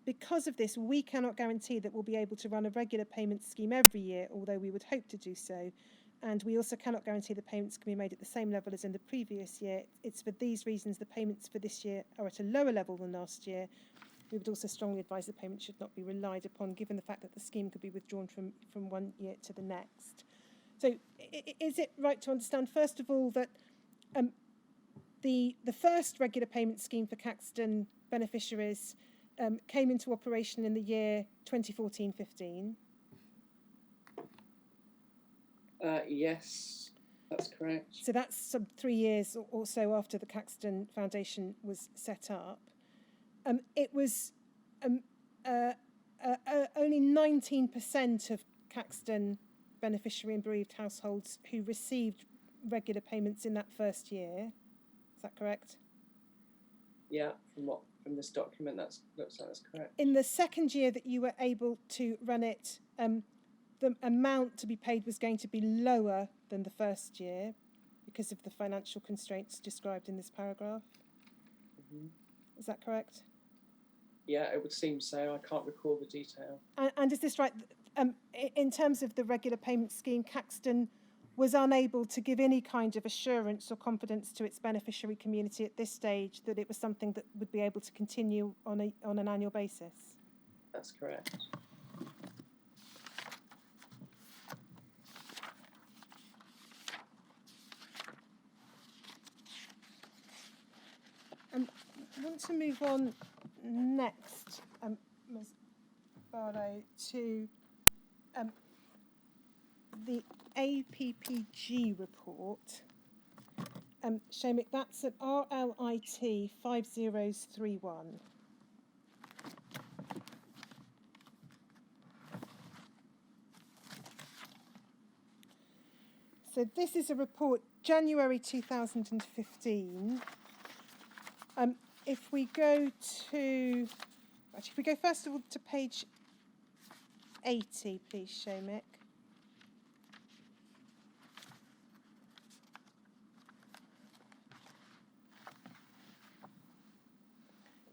Because of this, we cannot guarantee that we'll be able to run a regular payment scheme every year, although we would hope to do so. And we also cannot guarantee the payments can be made at the same level as in the previous year. It's for these reasons the payments for this year are at a lower level than last year. We would also strongly advise the payment should not be relied upon, given the fact that the scheme could be withdrawn from one year to the next. So is it right to understand, first of all, that the first regular payment scheme for Caxton beneficiaries came into operation in the year 2014-15? Yes, that's correct. So that's some 3 years or so after the Caxton Foundation was set up. It was only 19% of Caxton beneficiary and bereaved households who received regular payments in that first year. Is that correct? Yeah, from this document, looks like that's correct. In the second year that you were able to run it, the amount to be paid was going to be lower than the first year because of the financial constraints described in this paragraph. Mm-hmm. Is that correct? Yeah, it would seem so. I can't recall the detail. And is this right? In terms of the regular payment scheme, Caxton was unable to give any kind of assurance or confidence to its beneficiary community at this stage that it was something that would be able to continue on an annual basis? That's correct. I want to move on next, Ms. Barlow, to the APPG report. Shomik, that's at RLIT 5031. So this is a report, January 2015. If we go first of all to page 80, please, Shomik.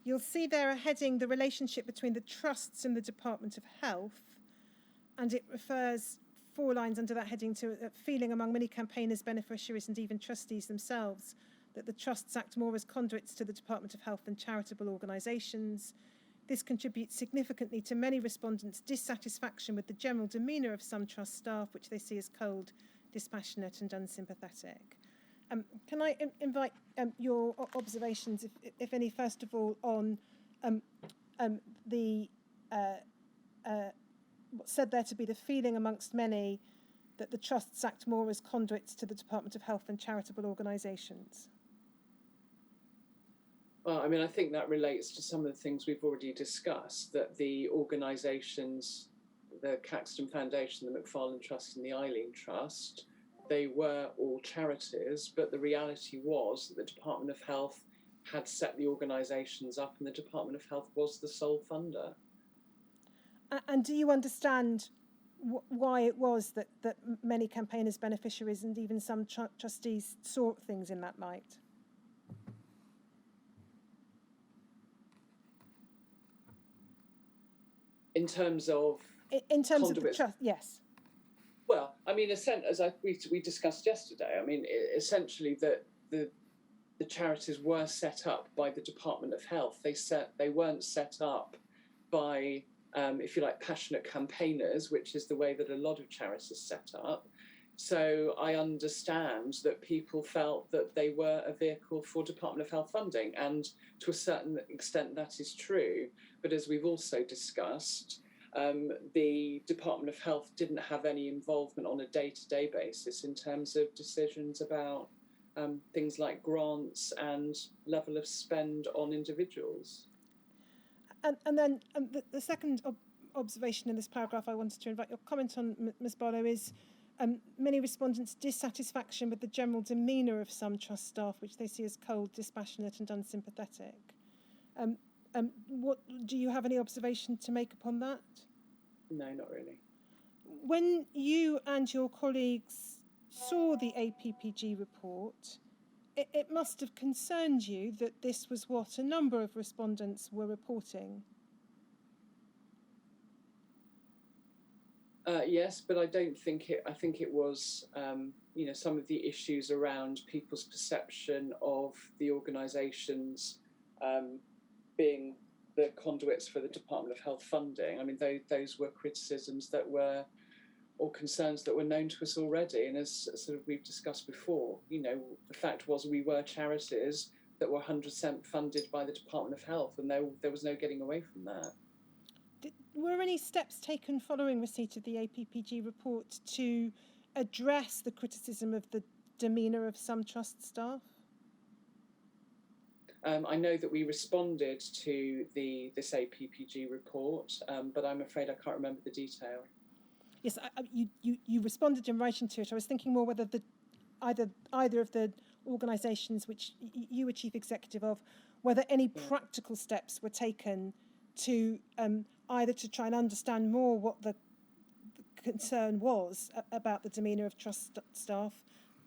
You'll see there a heading, the relationship between the trusts and the Department of Health, and it refers 4 lines under that heading to a feeling among many campaigners, beneficiaries and even trustees themselves that the trusts act more as conduits to the Department of Health than charitable organisations. This contributes significantly to many respondents' dissatisfaction with the general demeanour of some trust staff, which they see as cold, dispassionate and unsympathetic. Can I invite your observations, if any, first of all, on what's said there to be the feeling amongst many that the trusts act more as conduits to the Department of Health than charitable organisations? Well, I mean, I think that relates to some of the things we've already discussed, that the organisations, the Caxton Foundation, the Mcfarland Trust and the Eileen Trust, they were all charities, but the reality was that the Department of Health had set the organisations up and the Department of Health was the sole funder. And do you understand why it was that many campaigners, beneficiaries and even some trustees saw things in that light? In terms of the trust, yes. Well, I mean, as we discussed yesterday, I mean, essentially that the charities were set up by the Department of Health. They weren't set up by, if you like, passionate campaigners, which is the way that a lot of charities set up. So I understand that people felt that they were a vehicle for Department of Health funding, and to a certain extent that is true. But as we've also discussed, the Department of Health didn't have any involvement on a day-to-day basis in terms of decisions about things like grants and level of spend on individuals. And then the second observation in this paragraph I wanted to invite your comment on, Ms. Barlow, is many respondents' dissatisfaction with the general demeanour of some trust staff, which they see as cold, dispassionate and unsympathetic. What do you have any observation to make upon that? No, not really. When you and your colleagues saw the APPG report, it must have concerned you that this was what a number of respondents were reporting. Yes, but I don't think it. I think it was, some of the issues around people's perception of the organisations being the conduits for the Department of Health funding. I mean, those were criticisms that were, or concerns that were known to us already. And as sort of we've discussed before, the fact was we were charities that were 100% funded by the Department of Health, and there was no getting away from that. Were any steps taken following receipt of the APPG report to address the criticism of the demeanour of some trust staff? I know that we responded to this APPG report, but I'm afraid I can't remember the detail. Yes, you responded in relation to it. I was thinking more whether either of the organisations which you were chief executive of, whether any practical steps were taken to either to try and understand more what the concern was about the demeanour of trust staff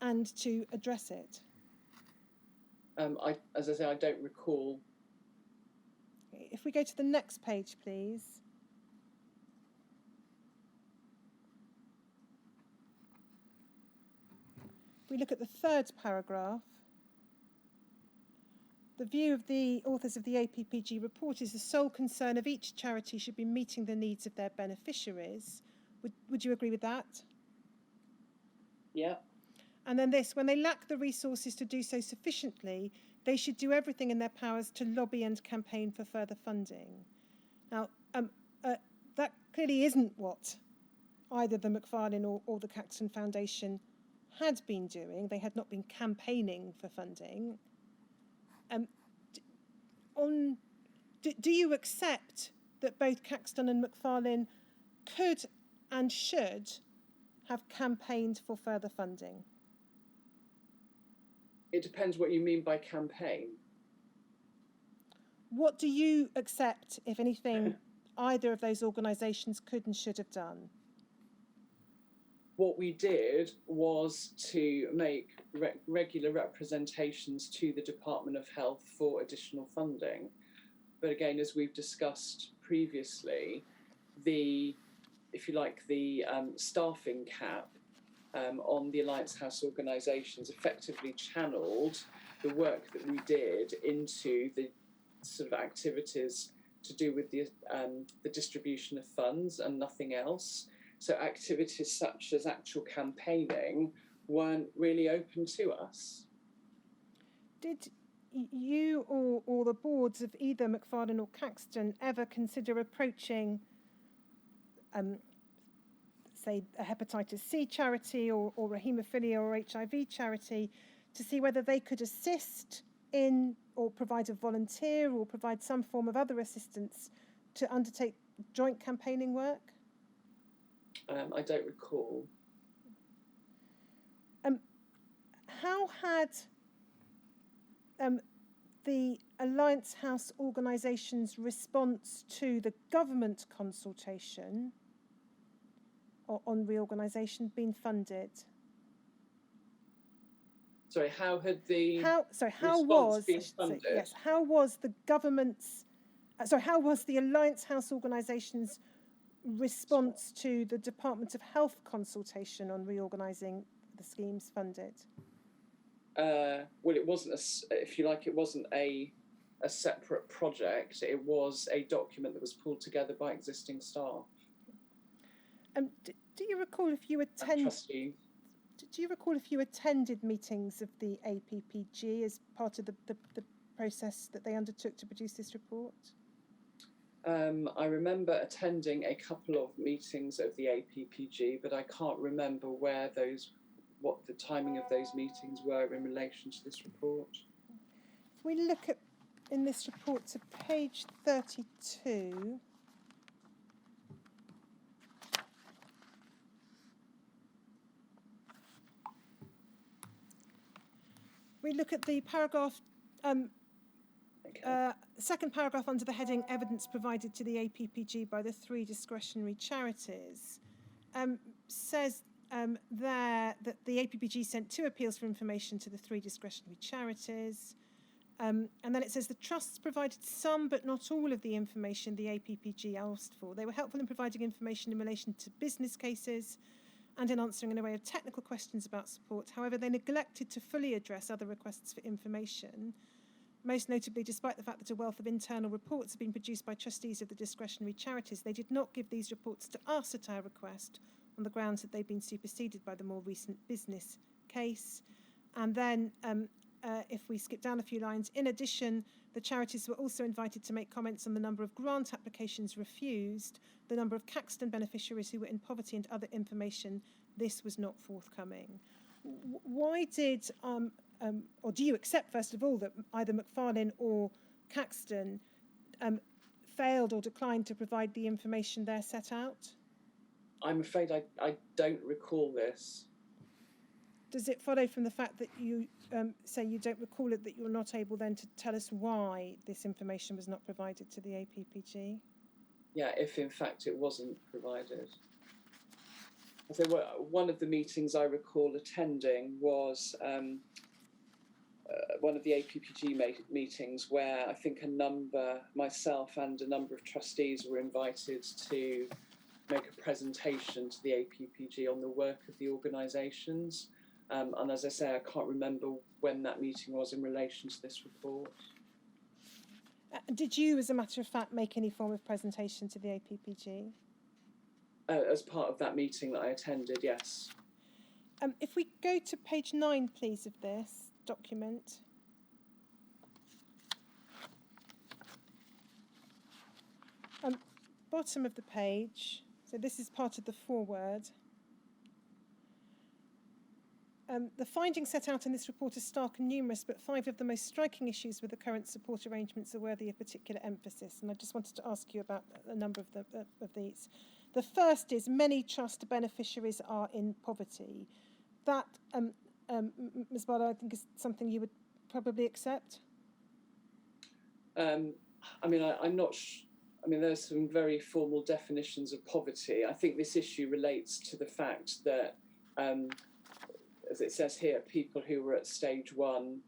and to address it. As I say, I don't recall. If we go to the next page, please. If we look at the third paragraph, the view of the authors of the APPG report is the sole concern of each charity should be meeting the needs of their beneficiaries. Would you agree with that? Yeah. And then this, when they lack the resources to do so sufficiently, they should do everything in their powers to lobby and campaign for further funding. Now, that clearly isn't what either the Mcfarland or the Caxton Foundation had been doing. They had not been campaigning for funding. Do you accept that both Caxton and Mcfarland could and should have campaigned for further funding? It depends what you mean by campaign. What do you accept, if anything, either of those organisations could and should have done? What we did was to make regular representations to the Department of Health for additional funding. But again, as we've discussed previously, the staffing cap on the Alliance House organisations effectively channelled the work that we did into the sort of activities to do with the distribution of funds and nothing else. So activities such as actual campaigning weren't really open to us. Did you or the boards of either Mcfarland or Caxton ever consider approaching, say, a hepatitis C charity or a haemophilia or HIV charity to see whether they could assist in or provide a volunteer or provide some form of other assistance to undertake joint campaigning work? I don't recall. How had the Alliance House organisation's response to the government consultation on reorganisation been funded? Sorry, how had the response been funded? How was the government's? How was the Alliance House organisation's response to the Department of Health consultation on reorganising the schemes funded? Well, it wasn't it wasn't a separate project. It was a document that was pulled together by existing staff. Do you recall if you attended? Do you recall if you attended meetings of the APPG as part of the process that they undertook to produce this report? I remember attending a couple of meetings of the APPG, but I can't remember what the timing of those meetings were in relation to this report. If we look at in this report to page 32. We look at the paragraph, second paragraph under the heading Evidence Provided to the APPG by the 3 discretionary charities, says there that the APPG sent 2 appeals for information to the 3 discretionary charities. And then it says the trusts provided some but not all of the information the APPG asked for. They were helpful in providing information in relation to business cases and in answering an array of technical questions about support. However, they neglected to fully address other requests for information, most notably, despite the fact that a wealth of internal reports have been produced by trustees of the discretionary charities, they did not give these reports to us at our request on the grounds that they'd been superseded by the more recent business case. And then, if we skip down a few lines, in addition, the charities were also invited to make comments on the number of grant applications refused, the number of Caxton beneficiaries who were in poverty and other information. This was not forthcoming. Why did, or do you accept, first of all, that either Mcfarland or Caxton failed or declined to provide the information there set out? I'm afraid I don't recall this. Does it follow from the fact that you say you don't recall it, that you're not able then to tell us why this information was not provided to the APPG? Yeah, if in fact it wasn't provided. So one of the meetings I recall attending was one of the APPG meetings where I think myself and a number of trustees were invited to make a presentation to the APPG on the work of the organisations. And as I say, I can't remember when that meeting was in relation to this report. Did you, as a matter of fact, make any form of presentation to the APPG? As part of that meeting that I attended, yes. If we go to page 9, please, of this document. Bottom of the page, so this is part of the foreword. The findings set out in this report are stark and numerous, but 5 of the most striking issues with the current support arrangements are worthy of particular emphasis. And I just wanted to ask you about a number of these. The first is many trust beneficiaries are in poverty. That, Ms. Barlow, I think is something you would probably accept. I'm not. There's some very formal definitions of poverty. I think this issue relates to the fact that, as it says here, people who were at stage one,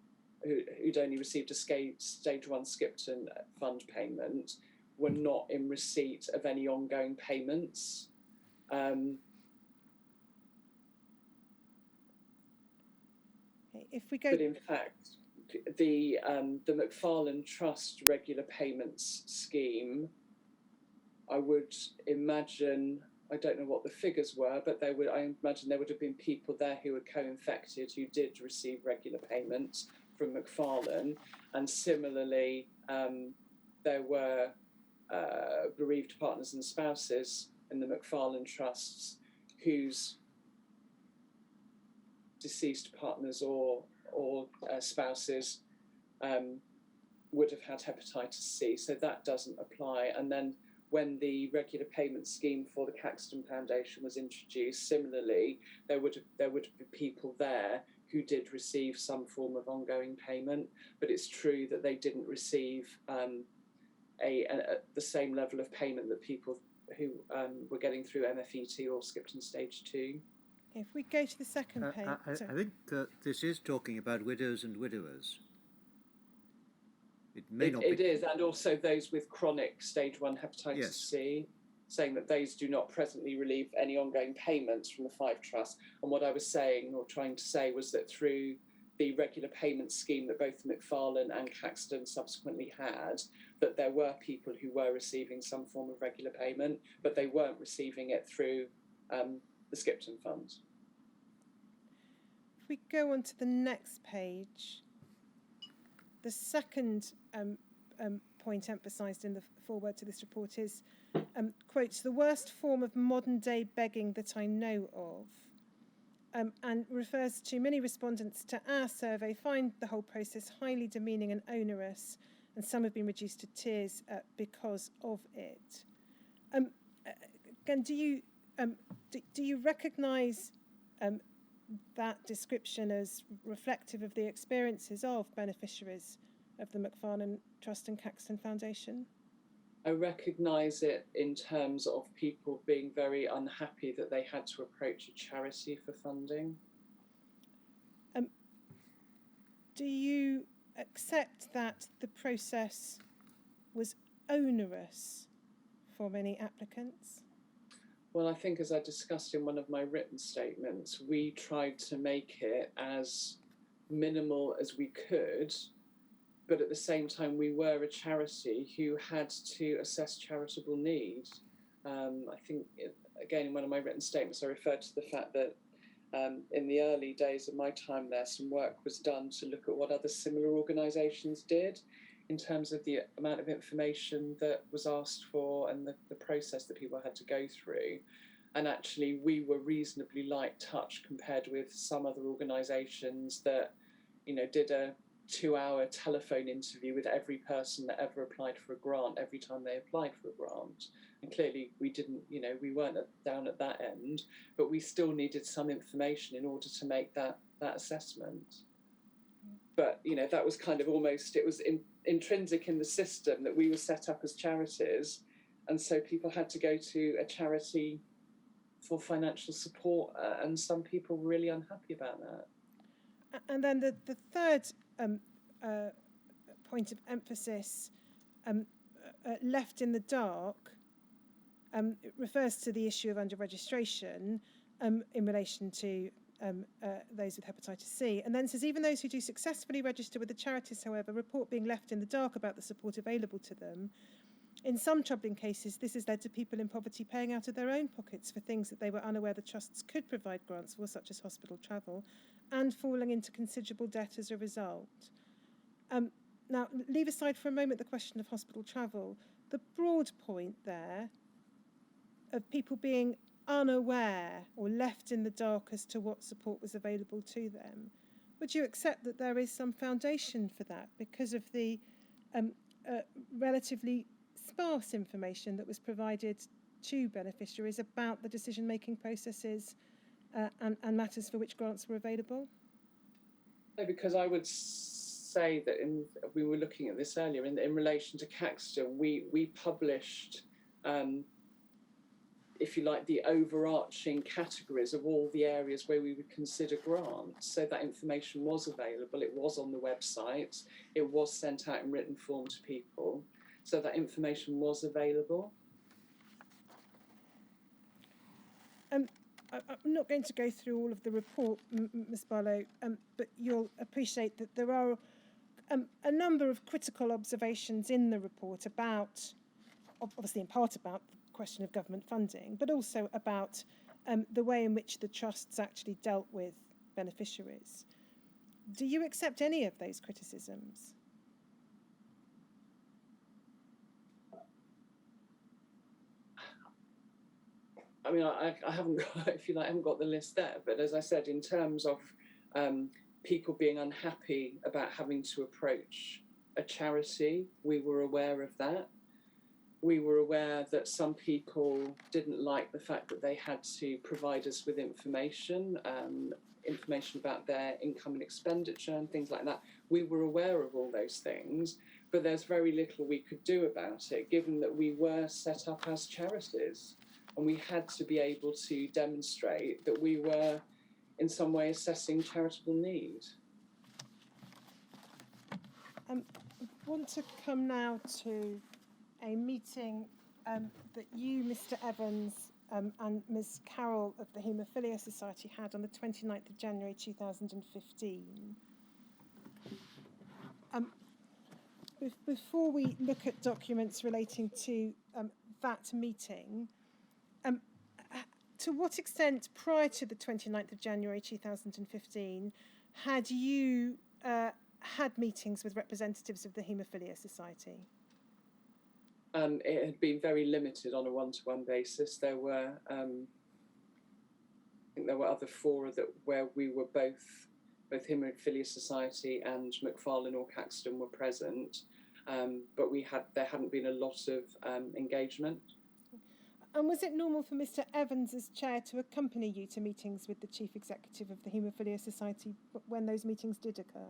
who'd only received a stage one Skipton fund payment, were not in receipt of any ongoing payments. If we go, but in fact, the Mcfarland Trust regular payments scheme, I would imagine, I don't know what the figures were, but I imagine there would have been people there who were co-infected who did receive regular payments from Mcfarland, and similarly, there were bereaved partners and spouses in the Mcfarland Trusts whose deceased partners or spouses would have had hepatitis C, so that doesn't apply. And then when the regular payment scheme for the Caxton Foundation was introduced, similarly, there would be people there who did receive some form of ongoing payment, but it's true that they didn't receive the same level of payment that people who were getting through MFET or Skipton Stage 2. if we go to the second page. I think this is talking about widows and widowers. It may not be. It is, and also those with chronic stage 1 hepatitis C, saying that those do not presently relieve any ongoing payments from the 5 Trust. And what I was saying, or trying to say, was that through the regular payment scheme that both Mcfarland and Caxton subsequently had, that there were people who were receiving some form of regular payment, but they weren't receiving it through the Skipton Fund. If we go on to the next page, the second point emphasised in the foreword to this report is, quotes, the worst form of modern day begging that I know of, and refers to many respondents to our survey find the whole process highly demeaning and onerous, and some have been reduced to tears because of it. Again, do you recognise that description as reflective of the experiences of beneficiaries of the Mcfarland Trust and Caxton Foundation? I recognise it in terms of people being very unhappy that they had to approach a charity for funding. Do you accept that the process was onerous for many applicants? Well, I think, as I discussed in one of my written statements, we tried to make it as minimal as we could, but at the same time, we were a charity who had to assess charitable need. I think, again, in one of my written statements, I referred to the fact that in the early days of my time there, some work was done to look at what other similar organisations did in terms of the amount of information that was asked for and the process that people had to go through. And actually, we were reasonably light touch compared with some other organisations that, did a 2-hour telephone interview with every person that ever applied for a grant every time they applied for a grant. And clearly we didn't, we weren't down at that end, but we still needed some information in order to make that assessment. But, that was kind of almost, it was intrinsic in the system that we were set up as charities. And so people had to go to a charity for financial support. And some people were really unhappy about that. And then the third point of emphasis, left in the dark, it refers to the issue of under-registration in relation to those with hepatitis C, and then says even those who do successfully register with the charities, however, report being left in the dark about the support available to them. In some troubling cases, this has led to people in poverty paying out of their own pockets for things that they were unaware the trusts could provide grants for, such as hospital travel, and falling into considerable debt as a result. Now, leave aside for a moment the question of hospital travel. The broad point there of people being unaware or left in the dark as to what support was available to them, would you accept that there is some foundation for that because of the relatively sparse information that was provided to beneficiaries about the decision-making processes and matters for which grants were available? No, because I would say that we were looking at this earlier in relation to Caxton, we published, if you like, the overarching categories of all the areas where we would consider grants. So that information was available. It was on the website. It was sent out in written form to people. So that information was available. I'm not going to go through all of the report, Ms Barlow, but you'll appreciate that there are a number of critical observations in the report about, obviously in part about the question of government funding, but also about the way in which the trusts actually dealt with beneficiaries. Do you accept any of those criticisms? I mean, I haven't got, if you like, I haven't got the list there. But as I said, in terms of people being unhappy about having to approach a charity, we were aware of that. We were aware that some people didn't like the fact that they had to provide us with information about their income and expenditure and things like that. We were aware of all those things, but there's very little we could do about it, given that we were set up as charities. And we had to be able to demonstrate that we were in some way assessing charitable need. I want to come now to a meeting that you, Mr Evans, and Ms Carroll of the Hemophilia Society had on the 29th of January 2015. Before we look at documents relating to that meeting, to what extent, prior to the 29th of January 2015, had you had meetings with representatives of the Hemophilia Society? It had been very limited on a one-to-one basis. There were, I think there were other fora where we were both Hemophilia Society and Mcfarland or Caxton were present, but there hadn't been a lot of engagement. And was it normal for Mr Evans as chair to accompany you to meetings with the chief executive of the Hemophilia Society when those meetings did occur?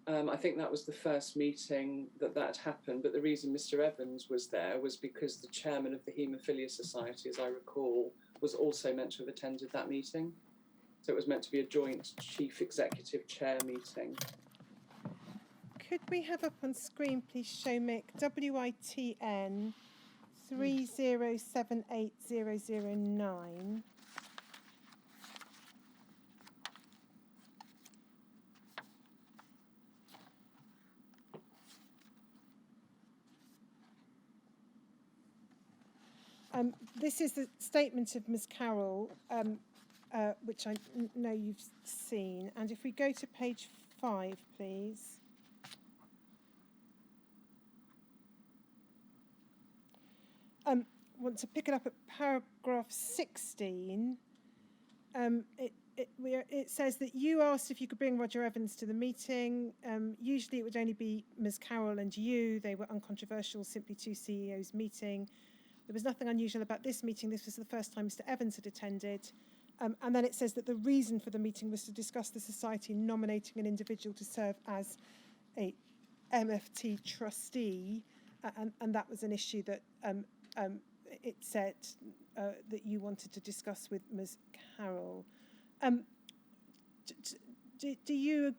I think that was the first meeting that happened, but the reason Mr Evans was there was because the chairman of the Hemophilia Society, as I recall, was also meant to have attended that meeting. So it was meant to be a joint chief executive chair meeting. Could we have up on screen, please, Shomik, WITN 3078009. This is the statement of Ms Carroll, which I know you've seen. And if we go to page 5, please. Want to pick it up at paragraph 16. It says that you asked if you could bring Roger Evans to the meeting. Usually it would only be Ms Carroll and you. They were uncontroversial, simply two CEOs meeting. There was nothing unusual about this meeting. This was the first time Mr Evans had attended. And then it says that the reason for the meeting was to discuss the society nominating an individual to serve as a MFT trustee. And that was an issue that it said that you wanted to discuss with Ms Carroll. Do you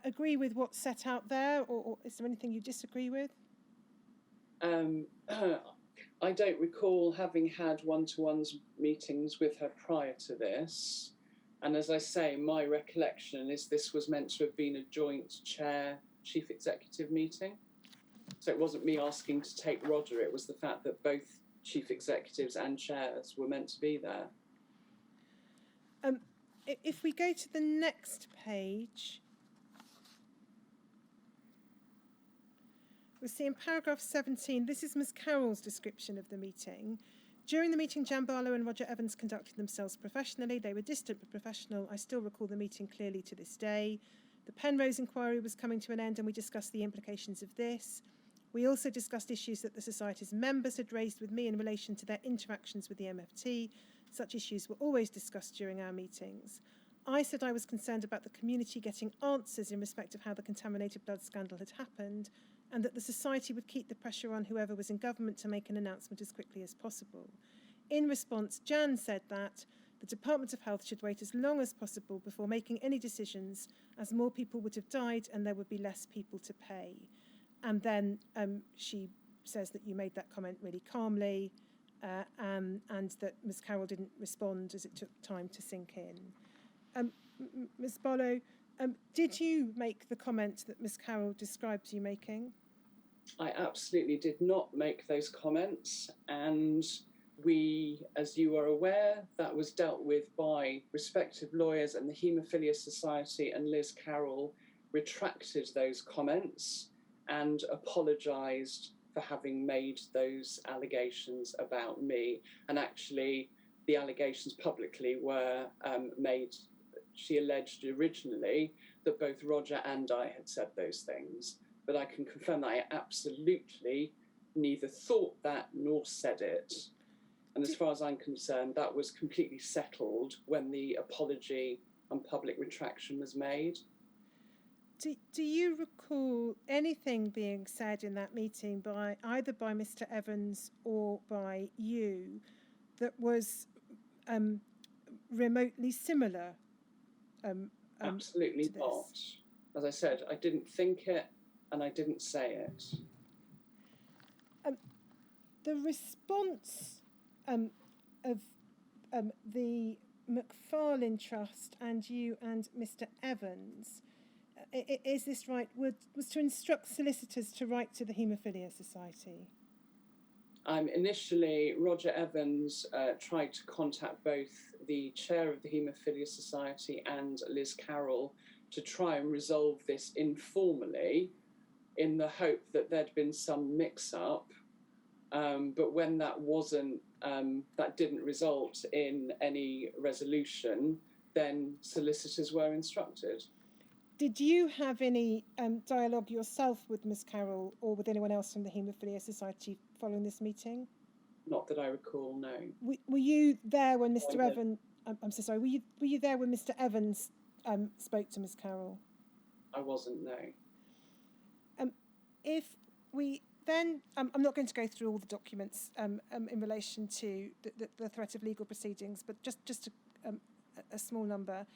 agree with what's set out there, or is there anything you disagree with? I don't recall having had one-to-one meetings with her prior to this. And as I say, my recollection is this was meant to have been a joint chair chief executive meeting. So it wasn't me asking to take Roger, it was the fact that both chief executives and chairs were meant to be there. If we go to the next page, we'll see in paragraph 17, this is Ms Carroll's description of the meeting. During the meeting, Jan Barlow and Roger Evans conducted themselves professionally. They were distant but professional. I still recall the meeting clearly to this day. The Penrose inquiry was coming to an end and we discussed the implications of this. We also discussed issues that the Society's members had raised with me in relation to their interactions with the MFT. Such issues were always discussed during our meetings. I said I was concerned about the community getting answers in respect of how the contaminated blood scandal had happened, and that the Society would keep the pressure on whoever was in government to make an announcement as quickly as possible. In response, Jan said that the Department of Health should wait as long as possible before making any decisions, as more people would have died and there would be less people to pay. And then she says that you made that comment really calmly, and that Ms. Carroll didn't respond as it took time to sink in. Ms. Barlow, did you make the comment that Ms. Carroll describes you making? I absolutely did not make those comments, and we, as you are aware, that was dealt with by respective lawyers, and the Hemophilia Society and Liz Carroll retracted those comments and apologised for having made those allegations about me. And actually, the allegations publicly were made. She alleged originally that both Roger and I had said those things, but I can confirm that I absolutely neither thought that nor said it. And as far as I'm concerned, that was completely settled when the apology and public retraction was made. Do you recall anything being said in that meeting by either by Mr. Evans or by you that was remotely similar? Absolutely not. As I said, I didn't think it and I didn't say it. The response of the Mcfarland Trust and you and Mr. Evans, is this right, was to instruct solicitors to write to the Hemophilia Society? Initially, Roger Evans tried to contact both the chair of the Hemophilia Society and Liz Carroll to try and resolve this informally in the hope that there'd been some mix-up. But when that that didn't result in any resolution, then solicitors were instructed. Did you have any dialogue yourself with Ms. Carroll or with anyone else from the Hemophilia Society following this meeting? Not that I recall, no. Were you there when Mr. Evans? I'm so sorry. Were you there when Mr. Evans spoke to Ms. Carroll? I wasn't, no. If we then, I'm not going to go through all the documents in relation to the threat of legal proceedings, but just a small number.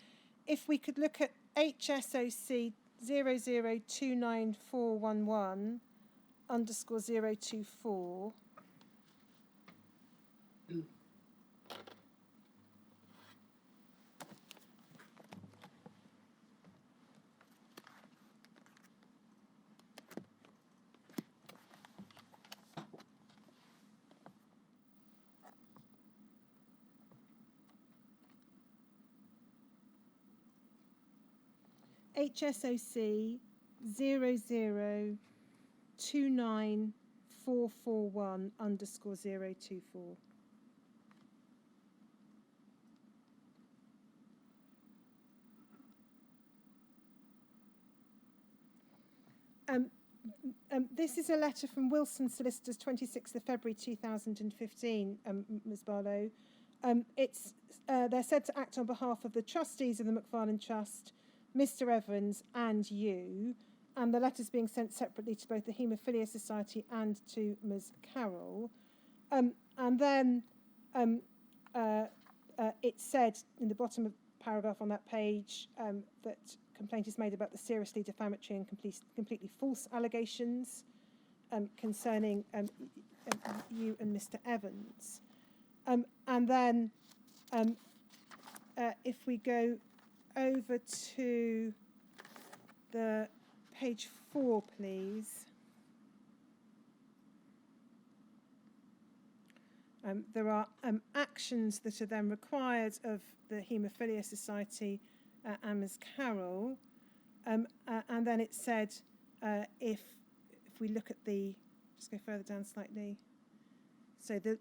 If we could look at HSOC 0029411 _ 024. HSOC 0029441 _ 024. This is a letter from Wilson Solicitors, 26th of February 2015, Ms. Barlow. They're said to act on behalf of the trustees of the Mcfarland Trust, Mr. Evans and you, and the letter's being sent separately to both the Hemophilia Society and to Ms. Carroll. And then it said in the bottom of the paragraph on that page that complaint is made about the seriously defamatory and completely false allegations concerning you and Mr. Evans. And then if we go over to the page 4, please. There are actions that are then required of the Hemophilia Society and Ms. Carroll. And then it said, if we look at just go further down slightly. So the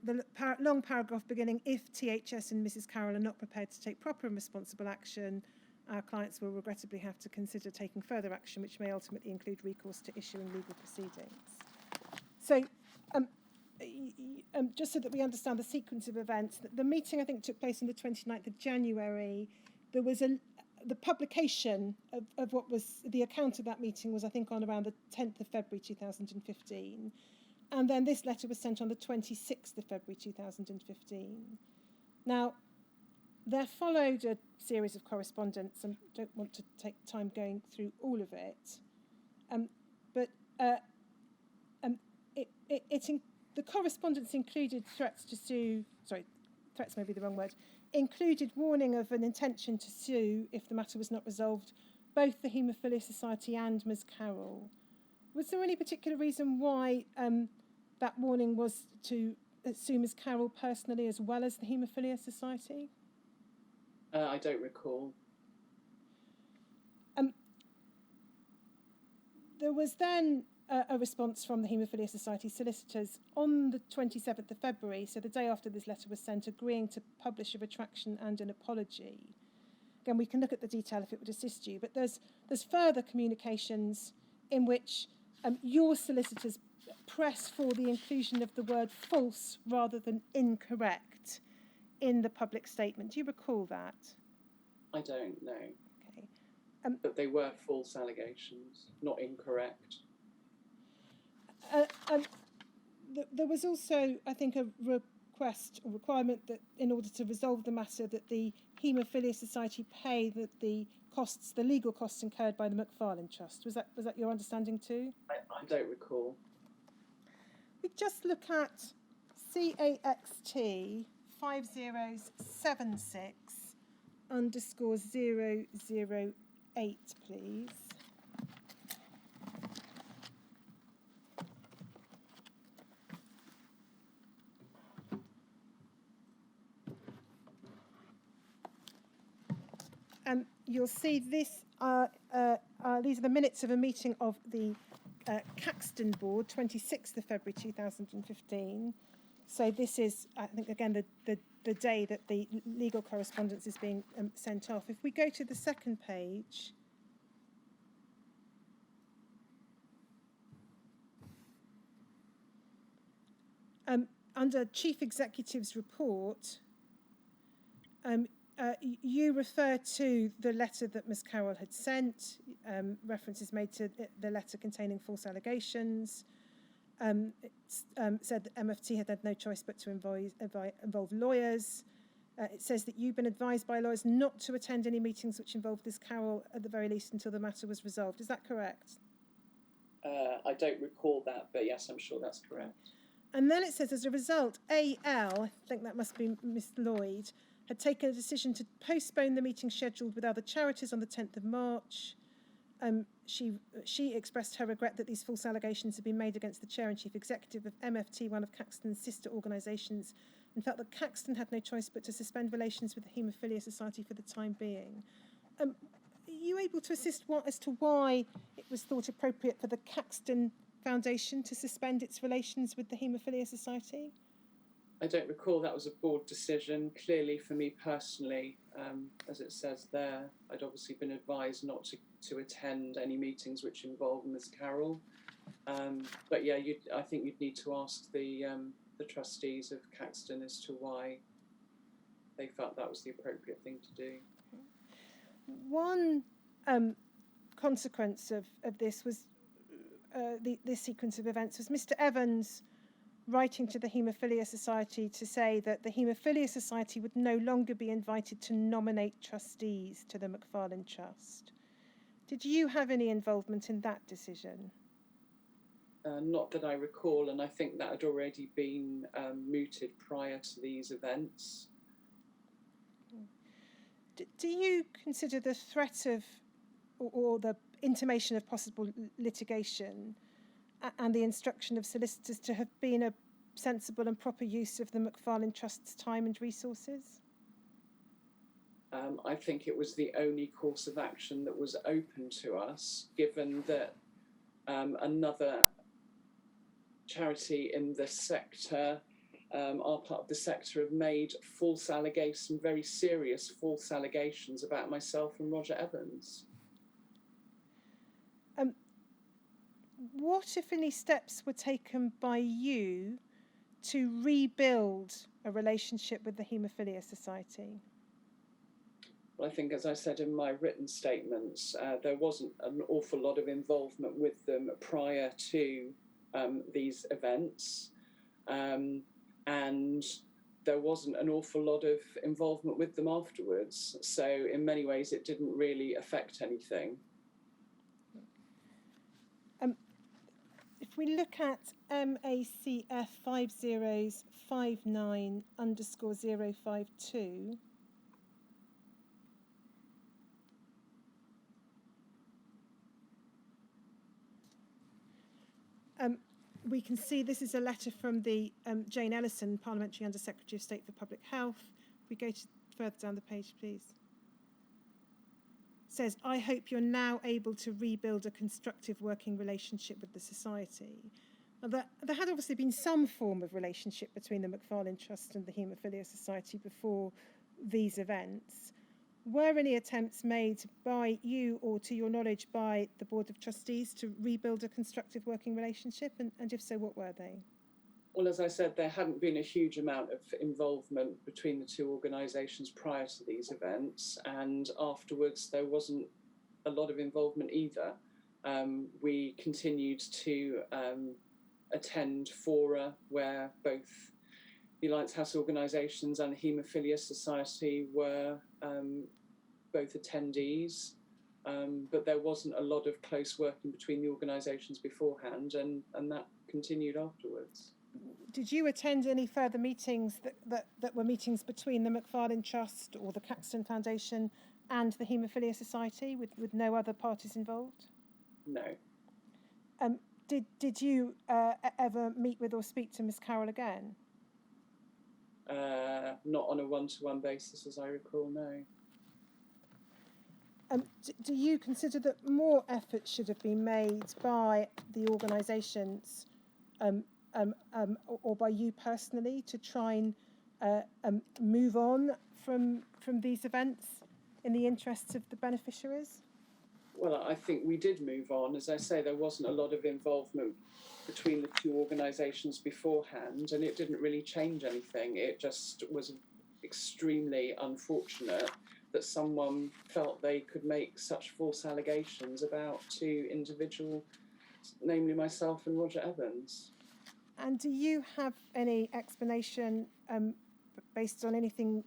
long paragraph beginning, if THS and Mrs. Carroll are not prepared to take proper and responsible action, our clients will regrettably have to consider taking further action, which may ultimately include recourse to issuing legal proceedings. So, just so that we understand the sequence of events, the meeting, I think, took place on the 29th of January. There was the publication of what was the account of that meeting was, I think, on around the 10th of February 2015. And then this letter was sent on the 26th of February 2015. Now, there followed a series of correspondence, and don't want to take time going through all of it. The correspondence included threats to sue, threats may be the wrong word, included warning of an intention to sue if the matter was not resolved, both the Hemophilia Society and Ms. Carroll. Was there any particular reason why that warning was to sue Ms. Carroll personally as well as the Hemophilia Society? I don't recall. There was then a response from the Hemophilia Society solicitors on the 27th of February, so the day after this letter was sent, agreeing to publish a retraction and an apology. Again, we can look at the detail if it would assist you, but there's further communications in which your solicitors press for the inclusion of the word false rather than incorrect in the public statement. Do you recall that? I don't know. Okay. But they were false allegations, not incorrect. There was also, I think, a request or requirement that in order to resolve the matter that the Hemophilia Society pay the legal costs incurred by the Mcfarland Trust. Was that your understanding too? I don't recall. We just look at CAXT 5076_008, please. You'll see this. These are the minutes of a meeting of the Caxton board, 26th of February 2015. So this is, I think, again, the day that the legal correspondence is being sent off. If we go to the second page, under Chief Executive's report, you refer to the letter that Ms. Carroll had sent, references made to the letter containing false allegations. It said that MFT had no choice but to involve lawyers. It says that you've been advised by lawyers not to attend any meetings which involved Ms. Carroll, at the very least, until the matter was resolved. Is that correct? I don't recall that, but yes, I'm sure that's correct. And then it says, as a result, AL, I think that must be Miss Lloyd, had taken a decision to postpone the meeting scheduled with other charities on the 10th of March. She expressed her regret that these false allegations had been made against the chair and chief executive of MFT, one of Caxton's sister organisations, and felt that Caxton had no choice but to suspend relations with the Hemophilia Society for the time being. Are you able to assist as to why it was thought appropriate for the Caxton Foundation to suspend its relations with the Hemophilia Society? I don't recall. That was a board decision. Clearly, for me personally, as it says there, I'd obviously been advised not to attend any meetings which involve Ms. Carroll. But yeah, I think you'd need to ask the trustees of Caxton as to why they felt that was the appropriate thing to do. One consequence of this was this sequence of events was Mr. Evans writing to the Hemophilia Society to say that the Hemophilia Society would no longer be invited to nominate trustees to the Mcfarland Trust. Did you have any involvement in that decision? Not that I recall, and I think that had already been mooted prior to these events. Do you consider the threat of or the intimation of possible litigation and the instruction of solicitors to have been a sensible and proper use of the Mcfarland Trust's time and resources? I think it was the only course of action that was open to us, given that another charity in the sector, our part of the sector, have made false allegations, some very serious false allegations about myself and Roger Evans. what, if any, steps were taken by you to rebuild a relationship with the Hemophilia Society? Well, I think, as I said in my written statements, there wasn't an awful lot of involvement with them prior to these events. And there wasn't an awful lot of involvement with them afterwards. So in many ways, it didn't really affect anything. If we look at MACF 5059_052, we can see this is a letter from the Jane Ellison, Parliamentary Under Secretary of State for Public Health. We go further down the page, please. It says, I hope you're now able to rebuild a constructive working relationship with the Society. Now, there had obviously been some form of relationship between the Mcfarland Trust and the Hemophilia Society before these events. Were any attempts made by you, or to your knowledge by the Board of Trustees, to rebuild a constructive working relationship? And if so, what were they? Well, as I said, there hadn't been a huge amount of involvement between the two organisations prior to these events, and afterwards there wasn't a lot of involvement either. We continued to attend fora where both the Alliance House organisations and the Haemophilia Society were both attendees, but there wasn't a lot of close working between the organisations beforehand, and that continued afterwards. Did you attend any further meetings that were meetings between the Mcfarland Trust or the Caxton Foundation and the Haemophilia Society with no other parties involved? No. Did you ever meet with or speak to Miss Carroll again? Not on a one-to-one basis, as I recall, no. Do you consider that more effort should have been made by the organisations or by you personally to try and move on from these events in the interests of the beneficiaries? Well, I think we did move on. As I say, there wasn't a lot of involvement between the two organisations beforehand, and it didn't really change anything. It just was extremely unfortunate that someone felt they could make such false allegations about two individuals, namely myself and Roger Evans. And do you have any explanation based on anything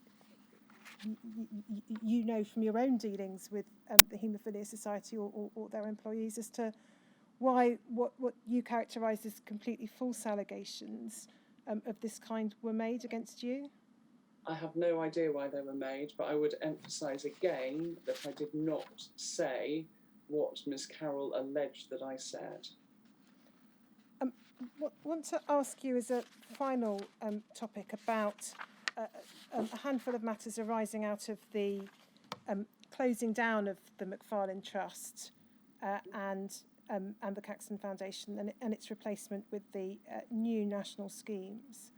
you know from your own dealings with the Haemophilia Society or their employees as to why what you characterise as completely false allegations of this kind were made against you? I have no idea why they were made, but I would emphasise again that I did not say what Ms. Carroll alleged that I said. Want to ask you as a final topic about a handful of matters arising out of the closing down of the Mcfarland Trust and the Caxton Foundation and its replacement with the new national schemes.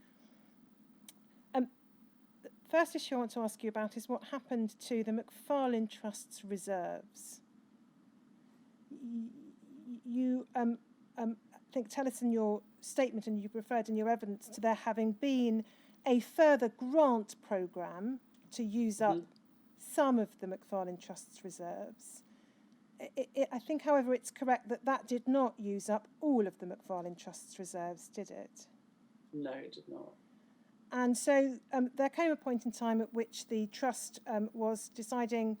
The first issue I want to ask you about is what happened to the Mcfarland Trust's reserves. You think tell us in your statement, and you've referred in your evidence to there having been a further grant programme to use up some of the Mcfarland Trust's reserves. I think, however, it's correct that did not use up all of the Mcfarland Trust's reserves, did it? No, it did not. And so there came a point in time at which the Trust was deciding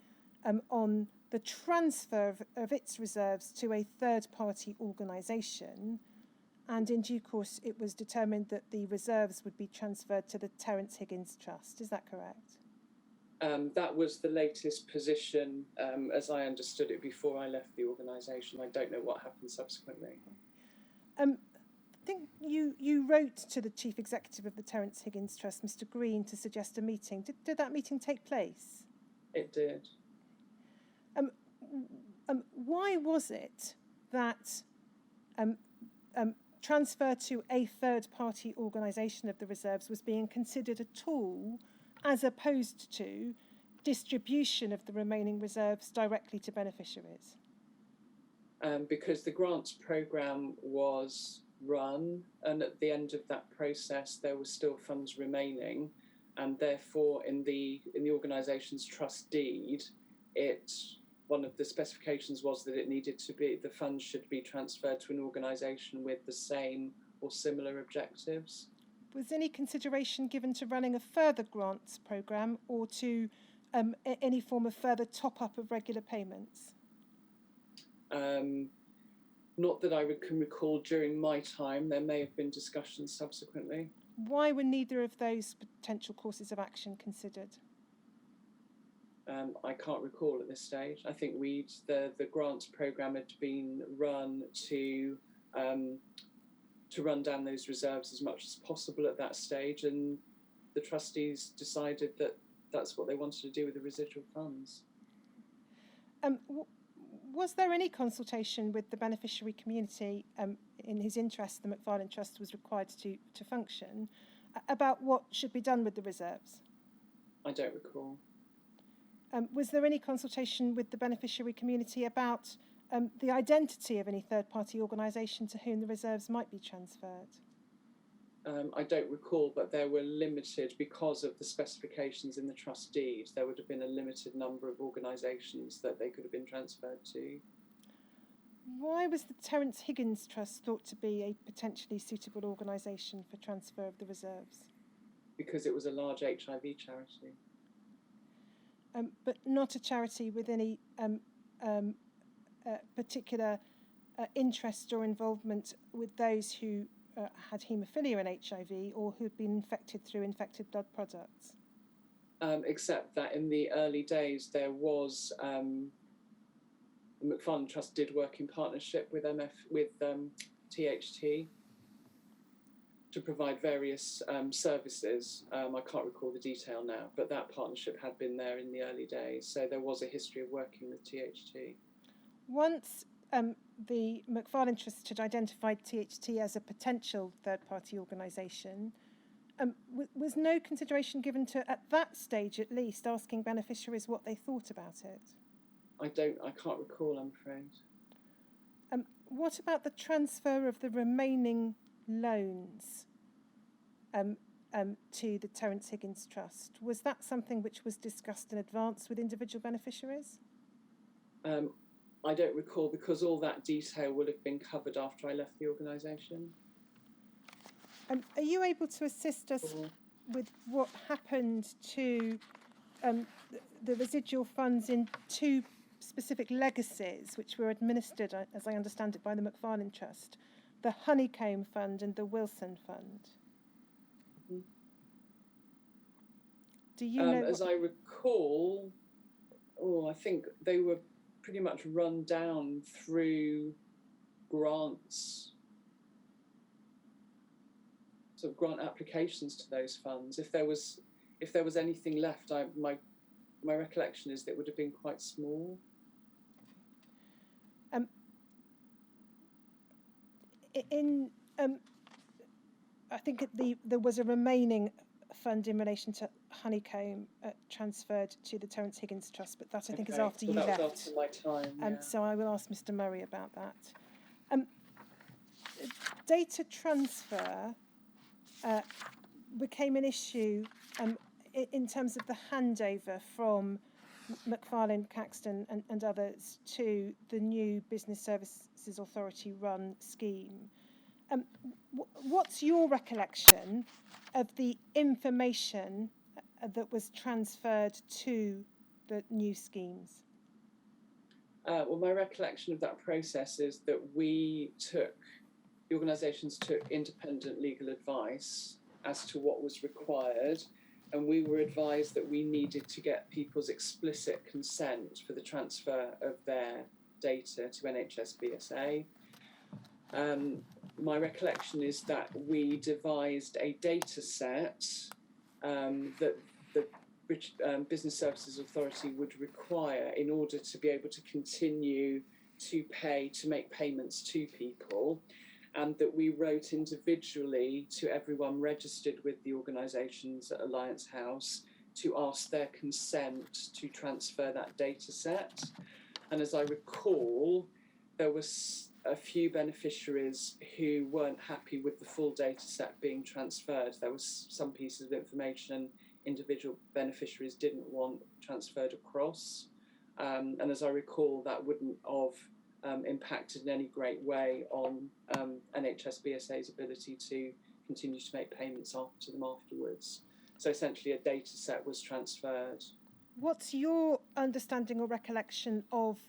on the transfer of its reserves to a third-party organisation, and in due course it was determined that the reserves would be transferred to the Terrence Higgins Trust. Is that correct? That was the latest position, as I understood it before I left the organisation. I don't know what happened subsequently. I think you wrote to the Chief Executive of the Terrence Higgins Trust, Mr. Green, to suggest a meeting. Did that meeting take place? It did. Why was it that transfer to a third-party organisation of the reserves was being considered at all, as opposed to distribution of the remaining reserves directly to beneficiaries? because the grants programme was run, and at the end of that process there were still funds remaining, and therefore in the organisation's trust deed, one of the specifications was that the funds should be transferred to an organisation with the same or similar objectives. Was any consideration given to running a further grants programme or to any form of further top-up of regular payments? Not that I can recall during my time. There may have been discussions subsequently. Why were neither of those potential courses of action considered? I can't recall at this stage. I think the grants programme had been run to run down those reserves as much as possible at that stage, and the trustees decided that that's what they wanted to do with the residual funds. Was there any consultation with the beneficiary community in whose interest the Mcfarland Trust was required to function about what should be done with the reserves? I don't recall. Was there any consultation with the beneficiary community about the identity of any third-party organisation to whom the reserves might be transferred? I don't recall, but there were limited, because of the specifications in the trust deed, there would have been a limited number of organisations that they could have been transferred to. Why was the Terrence Higgins Trust thought to be a potentially suitable organisation for transfer of the reserves? Because it was a large HIV charity. But not a charity with any particular interest or involvement with those who had haemophilia and HIV or who had been infected through infected blood products. Except that in the early days there was the Mcfarland Trust did work in partnership with THT to provide various services. I can't recall the detail now, but that partnership had been there in the early days, so there was a history of working with THT. Once the Mcfarland Trust had identified THT as a potential third-party organisation, was no consideration given to, at that stage at least, asking beneficiaries what they thought about it? I can't recall, I'm afraid. What about the transfer of the remaining loans to the Terrence Higgins Trust? Was that something which was discussed in advance with individual beneficiaries? I don't recall, because all that detail would have been covered after I left the organisation. Are you able to assist us with what happened to the residual funds in two specific legacies which were administered, as I understand it, by the Mcfarland Trust, the Honeycomb Fund and the Wilson Fund? Mm-hmm. Do you know? As I recall, I think they were pretty much run down through grants, sort of grant applications to those funds. If there was anything left, my recollection is that it would have been quite small. I think there was a remaining fund in relation to Honeycomb transferred to the Terrence Higgins Trust, but that I think is after you left. That was after my time. Yeah. So I will ask Mr. Murray about that. Data transfer became an issue in terms of the handover from Mcfarland, Caxton and others to the new Business Services Authority run scheme. What's your recollection of the information that was transferred to the new schemes? Well, my recollection of that process is that the organisations took independent legal advice as to what was required, and we were advised that we needed to get people's explicit consent for the transfer of their data to NHS BSA. My recollection is that we devised a data set that the Business Services Authority would require in order to be able to continue to make payments to people, and that we wrote individually to everyone registered with the organisations at Alliance House to ask their consent to transfer that data set. And as I recall, there was a few beneficiaries who weren't happy with the full data set being transferred. There was some pieces of information individual beneficiaries didn't want transferred across. And as I recall, that wouldn't have impacted in any great way on NHS BSA's ability to continue to make payments to them afterwards. So essentially a data set was transferred. What's your understanding or recollection of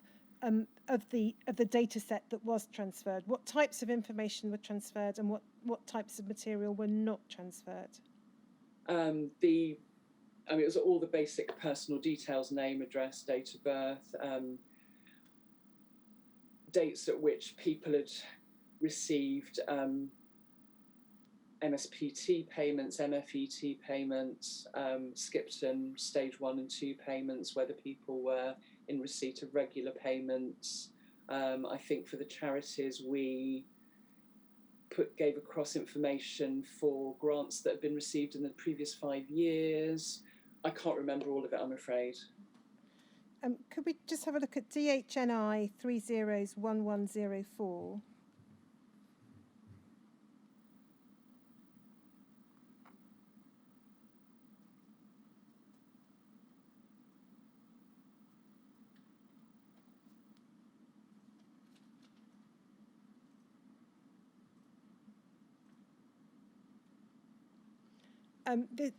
the data set that was transferred? What types of information were transferred and what types of material were not transferred? It was all the basic personal details: name, address, date of birth, dates at which people had received MSPT payments, MFET payments, Skipton stage 1 and 2 payments, whether people were in receipt of regular payments. I think for the charities we gave across information for grants that had been received in the previous 5 years. I can't remember all of it, I'm afraid. Could we just have a look at DHNI 301104?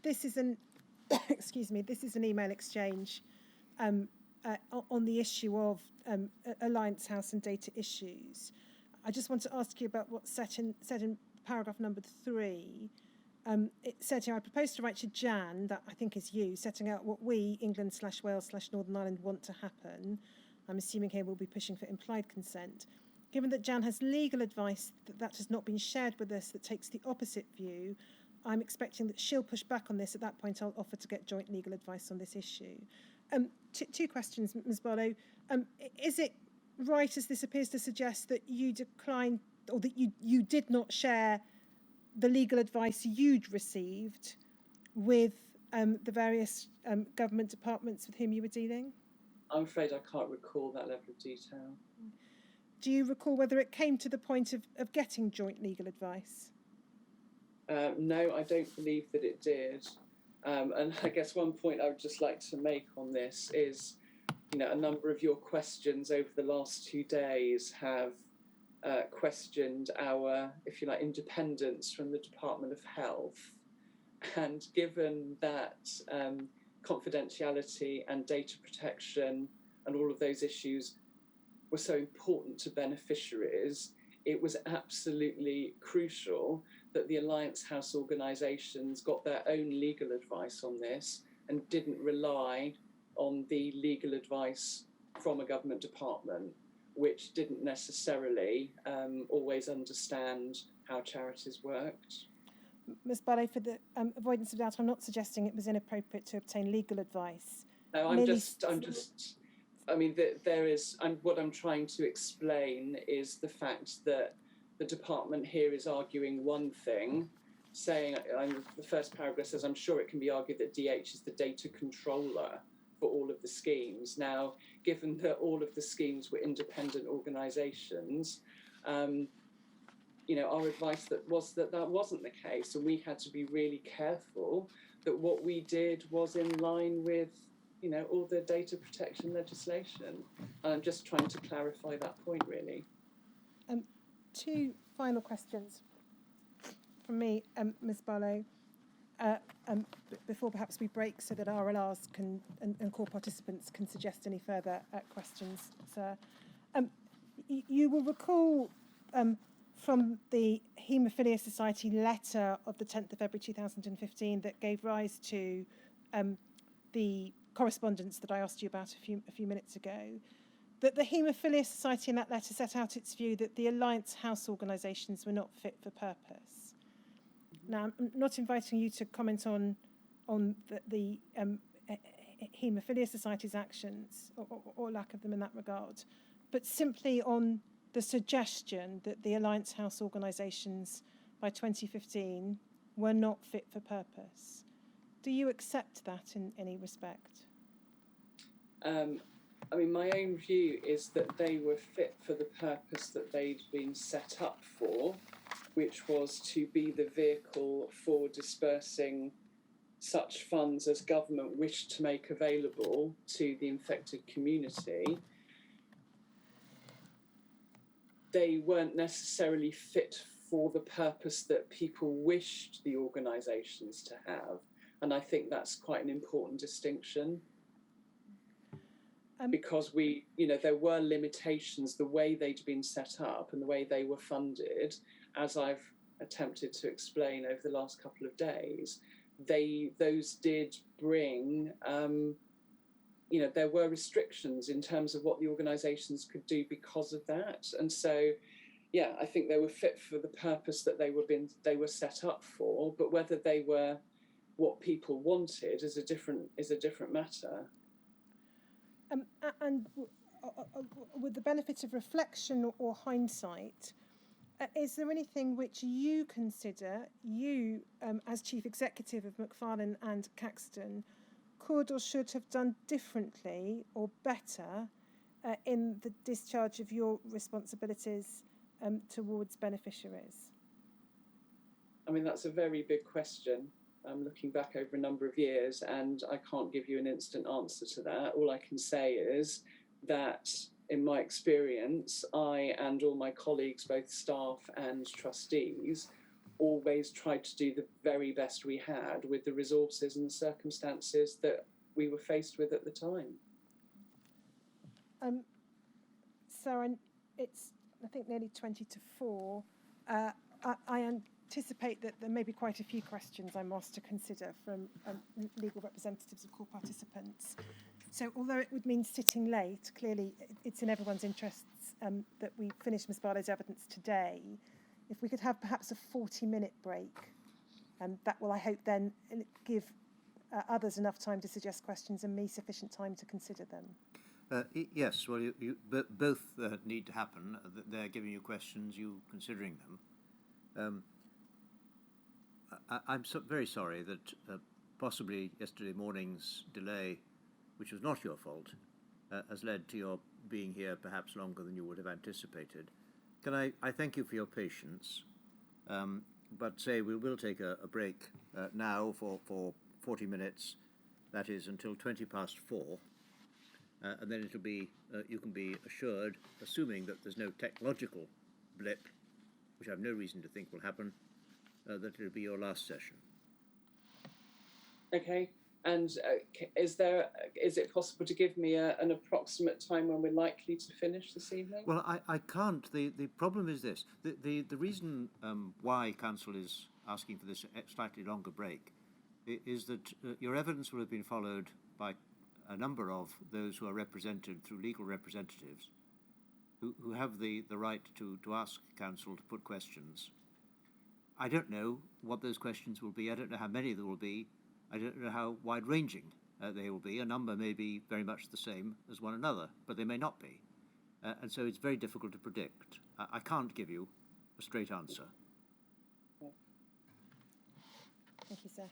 This is an excuse me. This is an email exchange on the issue of Alliance House and data issues. I just want to ask you about what's said in paragraph number 3. It said here, I propose to write to Jan, that I think is you, setting out what we, England/Wales/Northern Ireland, want to happen. I'm assuming here we'll be pushing for implied consent. Given that Jan has legal advice that has not been shared with us that takes the opposite view, I'm expecting that she'll push back on this. At that point, I'll offer to get joint legal advice on this issue. Two questions, Ms. Barlow. Is it right, as this appears to suggest, that you declined, or that you did not share the legal advice you'd received with the various government departments with whom you were dealing? I'm afraid I can't recall that level of detail. Do you recall whether it came to the point of getting joint legal advice? No, I don't believe that it did. And I guess one point I would just like to make on this is, a number of your questions over the last 2 days have questioned our, if you like, independence from the Department of Health. And given that confidentiality and data protection and all of those issues were so important to beneficiaries, it was absolutely crucial that the Alliance House organisations got their own legal advice on this and didn't rely on the legal advice from a government department, which didn't necessarily always understand how charities worked. Ms. Barlow, for the avoidance of doubt, I'm not suggesting it was inappropriate to obtain legal advice. No, what I'm trying to explain is the fact that the department here is arguing one thing, saying, the first paragraph says, I'm sure it can be argued that DH is the data controller for all of the schemes. Now, given that all of the schemes were independent organisations, our advice that wasn't the case, and we had to be really careful that what we did was in line with, all the data protection legislation. And I'm just trying to clarify that point, really. 2 final questions from me, Ms. Barlow, before perhaps we break, so that RLRs and core participants can suggest any further questions, sir. You will recall from the Hemophilia Society letter of the 10th of February 2015 that gave rise to the correspondence that I asked you about a few minutes ago, that the Hemophilia Society in that letter set out its view that the Alliance House organisations were not fit for purpose. Now, I'm not inviting you to comment on the Hemophilia Society's actions or lack of them in that regard, but simply on the suggestion that the Alliance House organisations by 2015 were not fit for purpose. Do you accept that in any respect? I mean, my own view is that they were fit for the purpose that they'd been set up for, which was to be the vehicle for dispersing such funds as government wished to make available to the infected community. They weren't necessarily fit for the purpose that people wished the organisations to have. And I think that's quite an important distinction. Because there were limitations, the way they'd been set up and the way they were funded, as I've attempted to explain over the last couple of days, those did bring, there were restrictions in terms of what the organisations could do because of that. And so, yeah, I think they were fit for the purpose that they were set up for, but whether they were what people wanted is a different matter. And with the benefit of reflection or hindsight, is there anything which you consider, as Chief Executive of Mcfarland and Caxton, could or should have done differently or better in the discharge of your responsibilities towards beneficiaries? I mean, that's a very big question. I'm looking back over a number of years, and I can't give you an instant answer to that. All I can say is that, in my experience, I and all my colleagues, both staff and trustees, always tried to do the very best we had with the resources and the circumstances that we were faced with at the time. Sarah, it's, I think, nearly 20 to 4. I anticipate that there may be quite a few questions I'm asked to consider from legal representatives of core participants. So although it would mean sitting late, clearly it's in everyone's interests that we finish Ms Barlow's evidence today. If we could have perhaps a 40-minute break, that will, I hope, then give others enough time to suggest questions and me sufficient time to consider them. Yes, well, you both need to happen. They're giving you questions, you considering them. I'm very sorry that possibly yesterday morning's delay, which was not your fault, has led to your being here perhaps longer than you would have anticipated. Can I thank you for your patience, but say we will take a break now for 40 minutes, that is until 4:20, and then it'll be, you can be assured, assuming that there's no technological blip, which I have no reason to think will happen, that it'll be your last session. Okay, and is it possible to give me an approximate time when we're likely to finish this evening? Well, I can't. The problem is this. The reason why Council is asking for this slightly longer break is that your evidence will have been followed by a number of those who are represented through legal representatives who have the right to ask Council to put questions. I don't know what those questions will be. I don't know how many there will be. I don't know how wide-ranging they will be. A number may be very much the same as one another, but they may not be. And so it's very difficult to predict. I can't give you a straight answer. Thank you, sir.